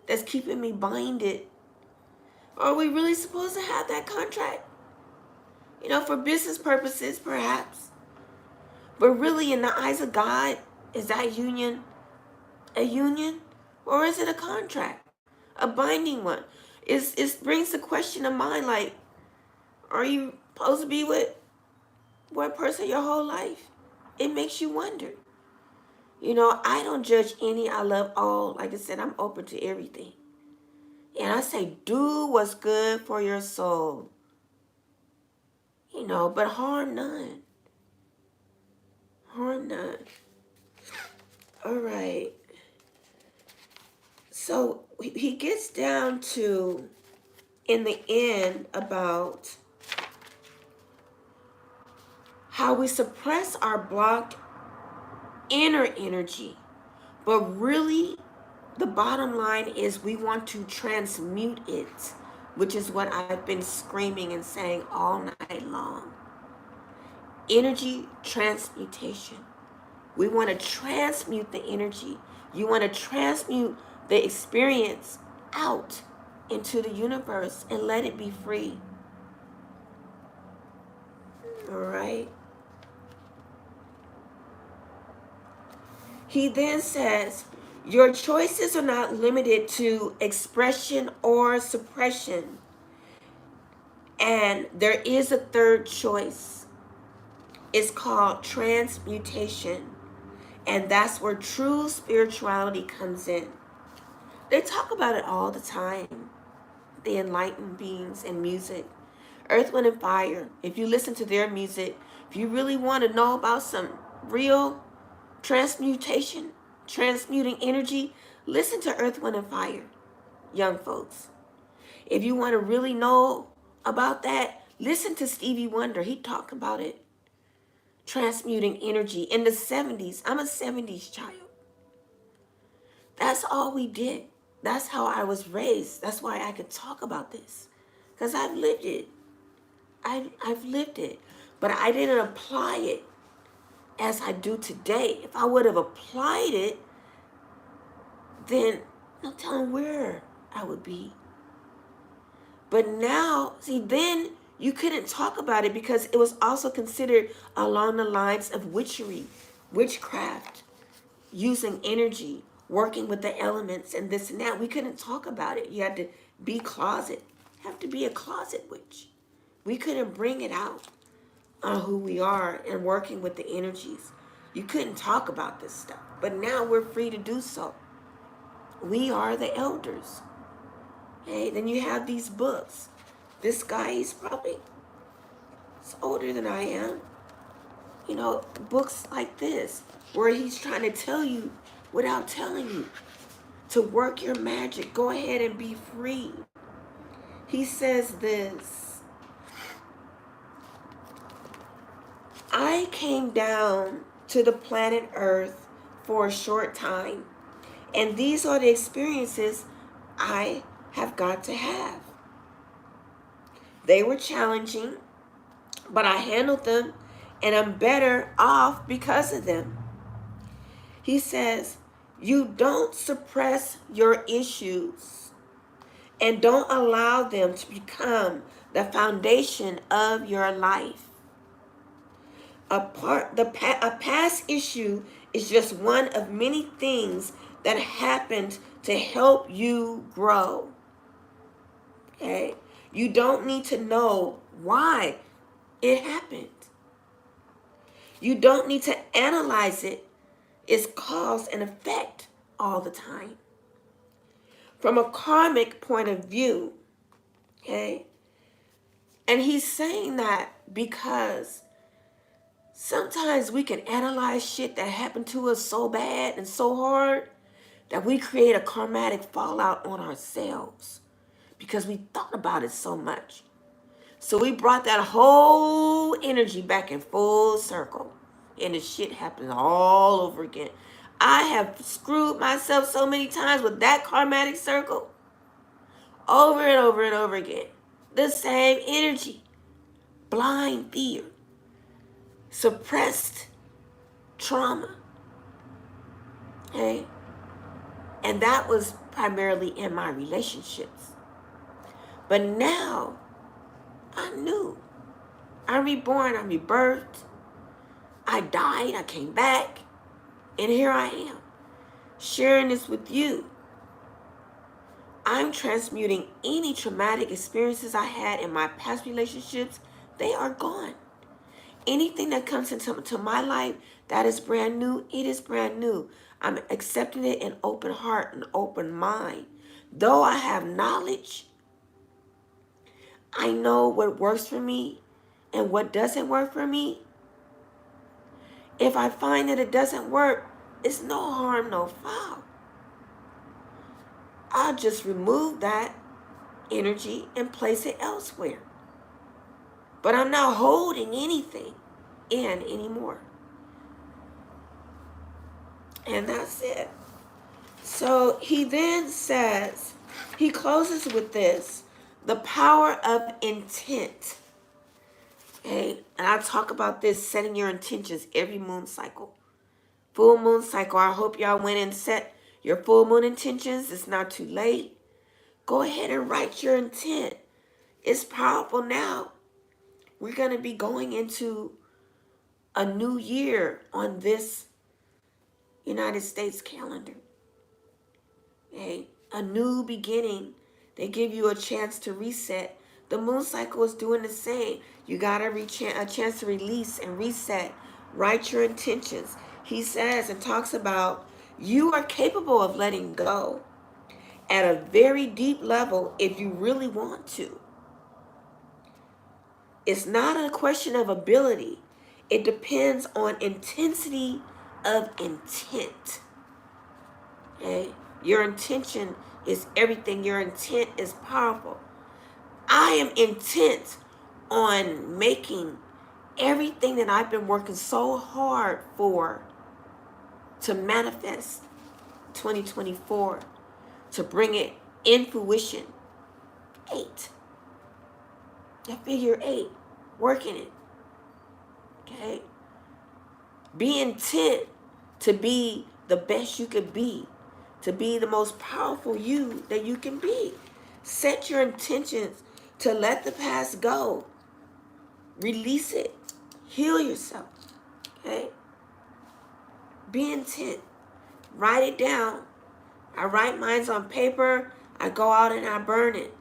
that's keeping me binded. Are we really supposed to have that contract? You know, for business purposes, perhaps. But really, in the eyes of God, is that union a union? Or is it a contract? A binding one? It brings the question to mind, like, are you supposed to be with one person your whole life? It makes you wonder. You know, I don't judge any. I love all. Like I said, I'm open to everything. And I say, do what's good for your soul. You know, but harm none. Harm none. All right. So he gets down to, in the end, about how we suppress our blocked inner energy. But really, the bottom line is we want to transmute it, which is what I've been screaming and saying all night long. Energy transmutation. We want to transmute the energy. You want to transmute the experience out into the universe and let it be free. All right. He then says, Your choices are not limited to expression or suppression. And there is a third choice. It's called transmutation. And that's where true spirituality comes in. They talk about it all the time. The enlightened beings in music. Earth, Wind, and Fire. If you listen to their music, if you really want to know about some real transmutation, transmuting energy, listen to Earth, Wind, and Fire, young folks. If you want to really know about that, listen to Stevie Wonder. He talked about it. Transmuting energy in the 70s. I'm a 70s child. That's all we did. That's how I was raised. That's why I could talk about this. Because I've lived it. I've lived it. But I didn't apply it as I do today. If I would have applied it, then no telling where I would be. But now, see, then you couldn't talk about it because it was also considered along the lines of witchery, witchcraft, using energy, working with the elements and this and that. We couldn't talk about it. You had to be closet. Have to be a closet witch. We couldn't bring it out on who we are and working with the energies. You couldn't talk about this stuff. But now we're free to do so. We are the elders. Okay, then you have these books. This guy, he's older than I am. You know, books like this, where he's trying to tell you without telling you to work your magic. Go ahead and be free. He says this: I came down to the planet Earth for a short time, and these are the experiences I have got to have. They were challenging, but I handled them, and I'm better off because of them. He says, you don't suppress your issues and don't allow them to become the foundation of your life. A past issue is just one of many things that happened to help you grow. Okay? You don't need to know why it happened. You don't need to analyze it. It's cause and effect all the time. From a karmic point of view, okay? And he's saying that because sometimes we can analyze shit that happened to us so bad and so hard that we create a karmatic fallout on ourselves because we thought about it so much. So we brought that whole energy back in full circle, and the shit happens all over again. I have screwed myself so many times with that karmatic circle over and over and over again. The same energy, blind fear, suppressed trauma. Okay? And that was primarily in my relationships. But now, I knew. I'm reborn, I'm rebirthed. I died, I came back. And here I am, sharing this with you. I'm transmuting any traumatic experiences I had in my past relationships. They are gone. Anything that comes into my life that is brand new, it is brand new. I'm accepting it in open heart and open mind. Though I have knowledge, I know what works for me and what doesn't work for me. If I find that it doesn't work, it's no harm, no foul. I'll just remove that energy and place it elsewhere. But I'm not holding anything in anymore. And that's it. So he then says, he closes with this, the power of intent. Okay, and I talk about this, setting your intentions every moon cycle. Full moon cycle, I hope y'all went and set your full moon intentions. It's not too late. Go ahead and write your intent. It's powerful now. We're going to be going into a new year on this United States calendar. Okay? A new beginning. They give you a chance to reset. The moon cycle is doing the same. You got a chance to release and reset. Write your intentions. He says and talks about you are capable of letting go at a very deep level if you really want to. It's not a question of ability. It depends on intensity of intent. Okay? Your intention is everything. Your intent is powerful. I am intent on making everything that I've been working so hard for to manifest 2024, to bring it in fruition. 8. The figure 8. Working it. Okay? Be intent to be the best you could be, to be the most powerful you that you can be. Set your intentions to let the past go. Release it. Heal yourself. Okay? Be intent. Write it down. I write mine on paper. I go out and I burn it.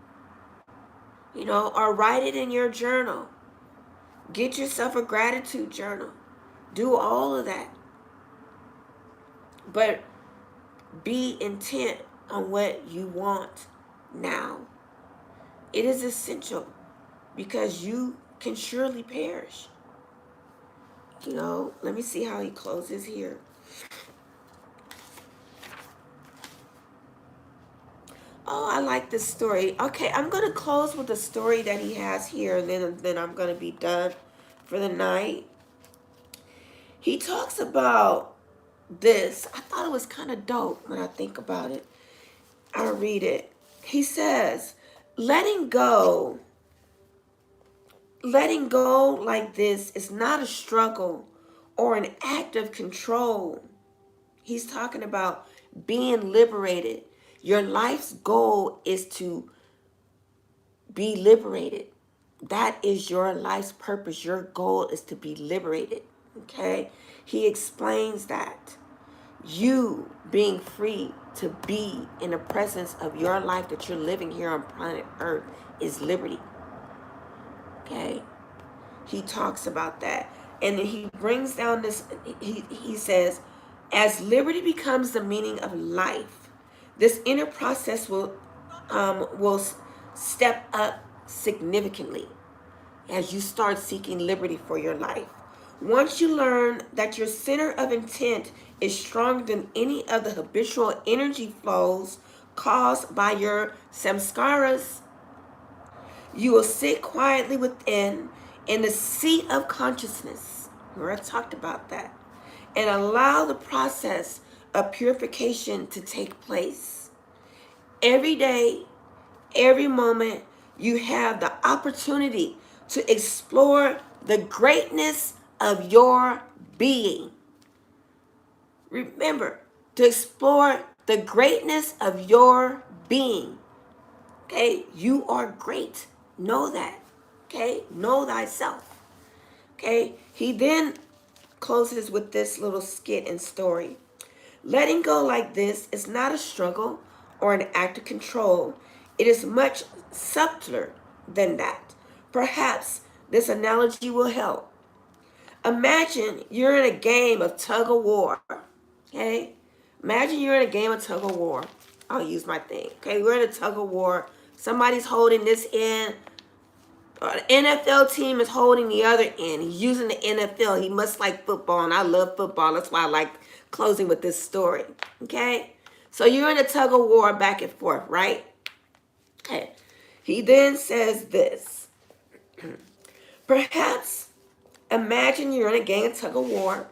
You know, or write it in your journal. Get yourself a gratitude journal. Do all of that. But be intent on what you want now. It is essential because you can surely perish. You know, let me see how he closes here. Oh, I like this story. Okay, I'm going to close with the story that he has here, and then I'm going to be done for the night. He talks about this. I thought it was kind of dope when I think about it. I'll read it. He says, letting go like this is not a struggle or an act of control. He's talking about being liberated. Your life's goal is to be liberated. That is your life's purpose. Your goal is to be liberated. Okay? He explains that. You being free to be in the presence of your life that you're living here on planet Earth is liberty. Okay? He talks about that. And then he brings down this, he says, as liberty becomes the meaning of life, this inner process will step up significantly as you start seeking liberty for your life. Once you learn that your center of intent is stronger than any of the habitual energy flows caused by your samskaras, you will sit quietly within in the seat of consciousness. We already talked about that. And allow the process of purification to take place. Every day, every moment, you have the opportunity to explore the greatness of your being. Remember, to explore the greatness of your being. Okay, you are great. Know that. Okay, know thyself. Okay, he then closes with this little skit and story. Letting go like this is not a struggle or an act of control. It is much subtler than that. Perhaps this analogy will help. Imagine you're in a game of tug of war. Okay? Imagine you're in a game of tug of war. I'll use my thing. Okay, we're in a tug of war. Somebody's holding this end. The NFL team is holding the other end. He's using the NFL. He must like football, and I love football. That's why I like closing with this story. Okay? So you're in a tug of war back and forth, right? Okay. He then says this. Perhaps imagine you're in a game of tug of war.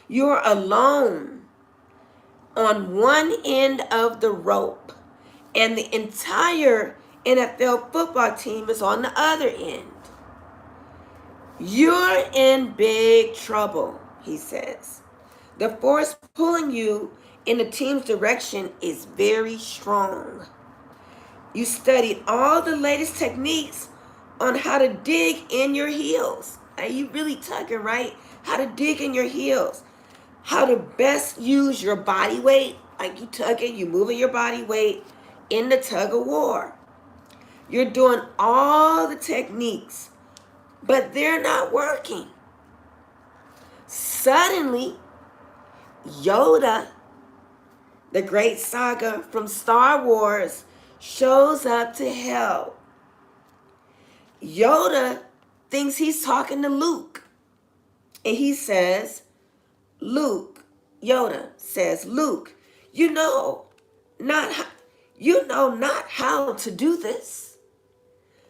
You're alone on one end of the rope, and the entire NFL football team is on the other end. You're in big trouble, he says. The force pulling you in the team's direction is very strong. You studied all the latest techniques on how to dig in your heels. Are you really tugging, right? How to dig in your heels. How to best use your body weight. Like you tugging, you moving your body weight in the tug of war. You're doing all the techniques, but they're not working. Suddenly, Yoda, the great saga from Star Wars, shows up to help. Yoda thinks he's talking to Luke. And he says, Yoda says, Luke, you know not how to do this.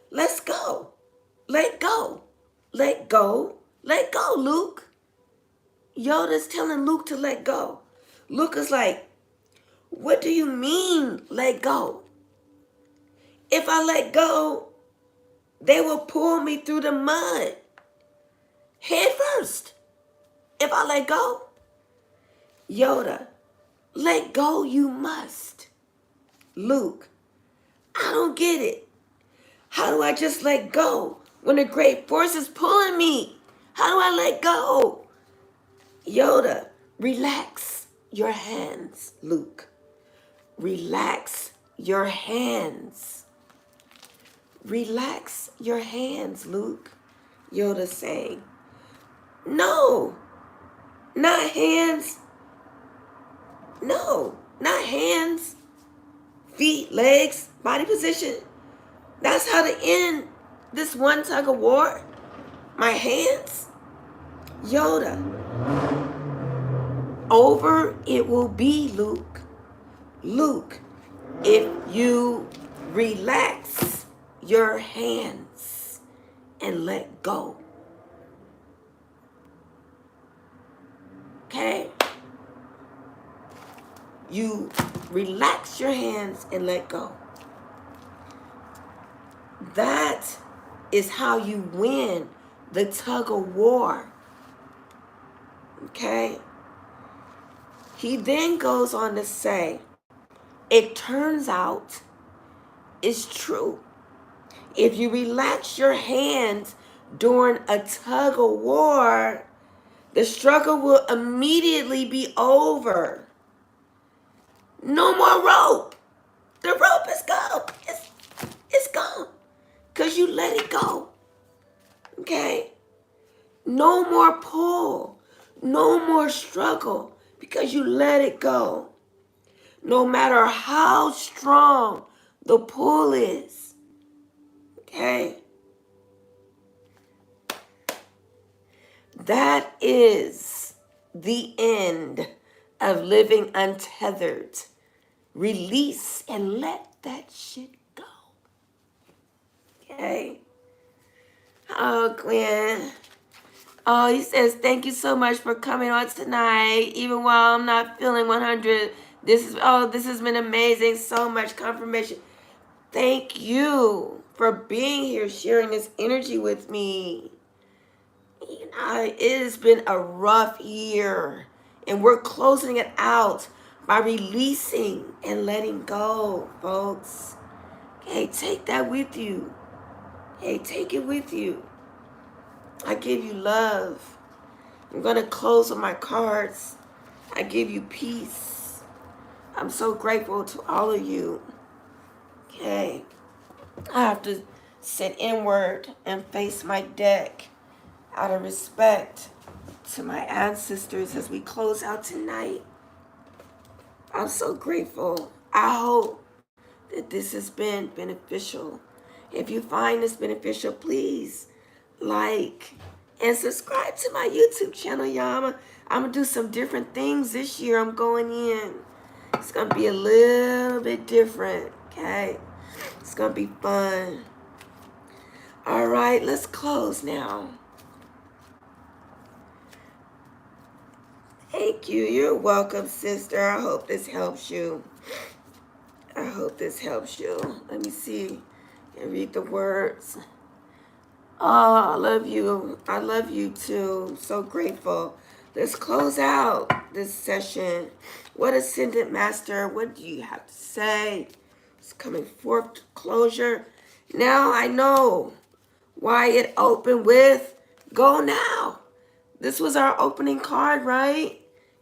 Let's go. Let go. Let go. Let go, Luke. Yoda's telling Luke to let go. Luke is like, what do you mean, let go? If I let go, they will pull me through the mud head first. If I let go, Yoda, let go you must. Luke, I don't get it. How do I just let go when the great force is pulling me? How do I let go? Yoda, relax your hands, Luke. Relax your hands. Relax your hands, Luke. Yoda saying, no, not hands. No, not hands, feet, legs, body position. That's how to end this one tug of war. My hands. Yoda. Over it will be, Luke. Luke, if you relax your hands and let go. Okay? You relax your hands and let go. That is how you win the tug of war. Okay? He then goes on to say, it turns out it's true. If you relax your hands during a tug of war, the struggle will immediately be over. No more rope. The rope is gone. It's gone. Because you let it go. Okay? No more pull. No more struggle. Because you let it go. No matter how strong the pull is. Okay? That is the end of living untethered. Release and let that shit go. Okay? Oh, Glenn. Oh, he says, thank you so much for coming on tonight. Even while I'm not feeling 100. This has been amazing. So much confirmation. Thank you for being here, sharing this energy with me. You know, it has been a rough year. And we're closing it out by releasing and letting go, folks. Okay, take that with you. Okay, take it with you. I give you love. I'm going to close with my cards. I give you peace. I'm so grateful to all of you. Okay. I have to sit inward and face my deck out of respect to my ancestors as we close out tonight. I'm so grateful. I hope that this has been beneficial. If you find this beneficial, please like and subscribe to my YouTube channel, y'all. I'm going to do some different things this year. I'm going in. It's going to be a little bit different, okay? It's going to be fun. All right, let's close now. Thank you. You're welcome, sister. I hope this helps you. I hope this helps you. Let me see and read the words. Oh, I love you. I love you too. I'm so grateful. Let's close out this session. What Ascendant Master, what do you have to say? It's coming forth to closure. Now I know why it opened with go now. This was our opening card, right?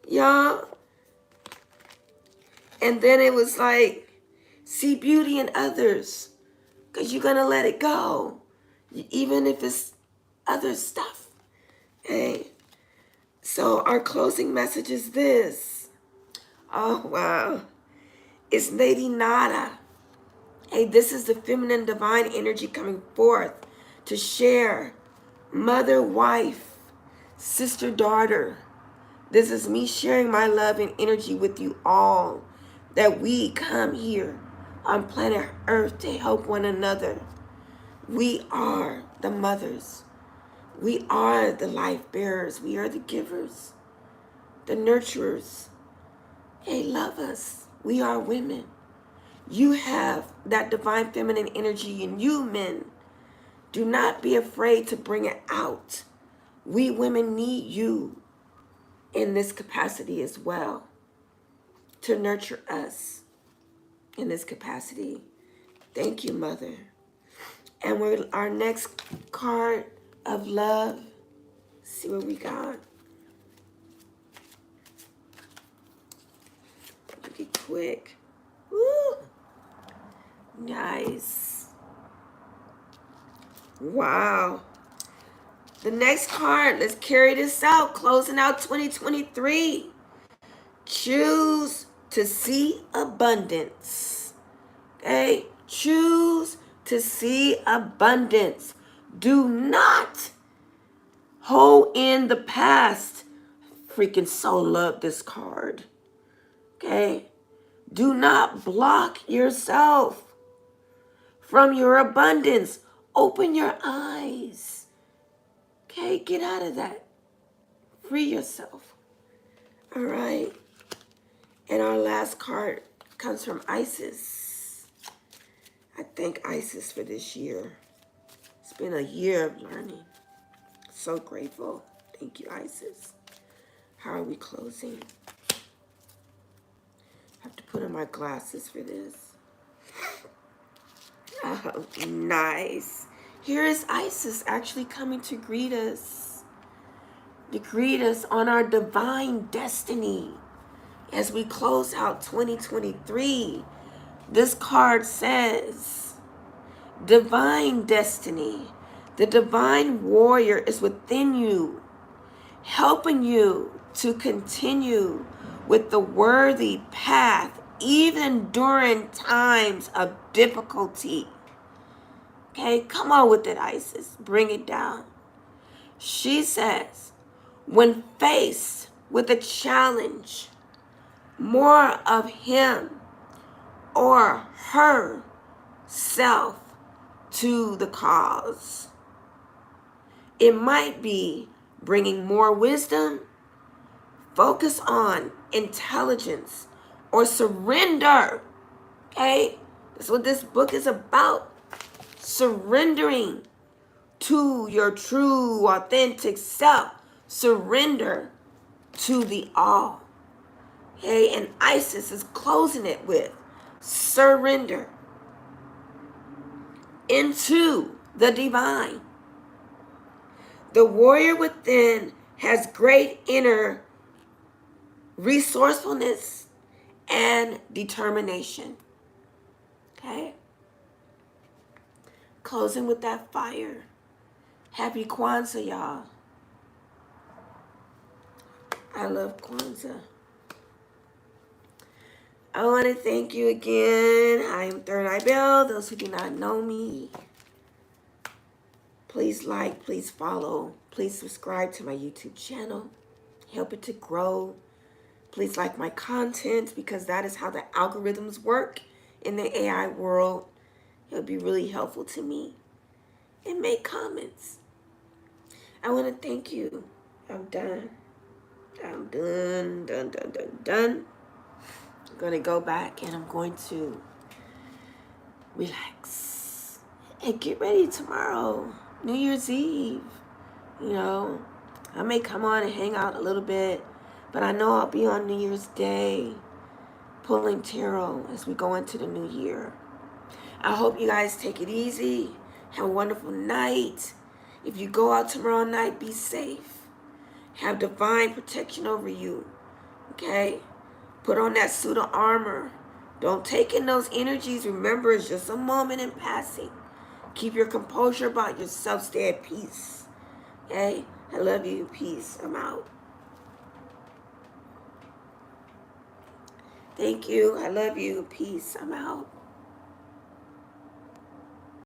Y'all. And then it was like, see beauty in others, because you're going to let it go, even if it's other stuff. Okay? So our closing message is this. Oh, wow. It's Lady Nada. Hey, this is the feminine divine energy coming forth to share. Mother, wife, sister, daughter. This is me sharing my love and energy with you all. That we come here on planet Earth to help one another. We are the mothers. We are the life bearers. We are the givers, the nurturers. Hey, love us. We are women. You have that divine feminine energy in you, men. Do not be afraid to bring it out. We women need you in this capacity as well, to nurture us in this capacity. Thank you, Mother. And our next card of love. Let's see what we got. Make it quick. Woo! Nice. Wow. The next card, let's carry this out. Closing out 2023. Choose to see abundance. Okay? Choose to see abundance. Do not hold in the past. Freaking so love this card. Okay? Do not block yourself from your abundance. Open your eyes. Okay? Get out of that. Free yourself. All right. And our last card comes from Isis. I thank Isis for this year. It's been a year of learning. So grateful. Thank you, Isis. How are we closing? I have to put on my glasses for this. Oh, nice. Here is Isis actually coming to greet us. To greet us on our divine destiny. As we close out 2023, this card says, divine destiny. The divine warrior is within you, helping you to continue with the worthy path, even during times of difficulty. Okay, come on with it, Isis. Bring it down. She says, when faced with a challenge, more of him or her self to the cause. It might be bringing more wisdom, focus on intelligence, or surrender. Okay? That's what this book is about. Surrendering to your true, authentic self. Surrender to the all. Okay? And Isis is closing it with surrender into the divine. The warrior within has great inner resourcefulness and determination. Okay? Closing with that fire. Happy Kwanzaa, y'all. I love Kwanzaa. I want to thank you again. I am Third Eye Bell. Those who do not know me, please like, please follow, please subscribe to my YouTube channel. Help it to grow. Please like my content because that is how the algorithms work in the AI world. It'll be really helpful to me. And make comments. I want to thank you. I'm done. I'm done. I'm going to go back and I'm going to relax and get ready tomorrow, New Year's Eve. You know, I may come on and hang out a little bit, but I know I'll be on New Year's Day pulling tarot as we go into the new year. I hope you guys take it easy. Have a wonderful night. If you go out tomorrow night, be safe. Have divine protection over you. Okay? Put on that suit of armor. Don't take in those energies. Remember, it's just a moment in passing. Keep your composure about yourself. Stay at peace. Okay? I love you. Peace. I'm out. Thank you. I love you. Peace. I'm out.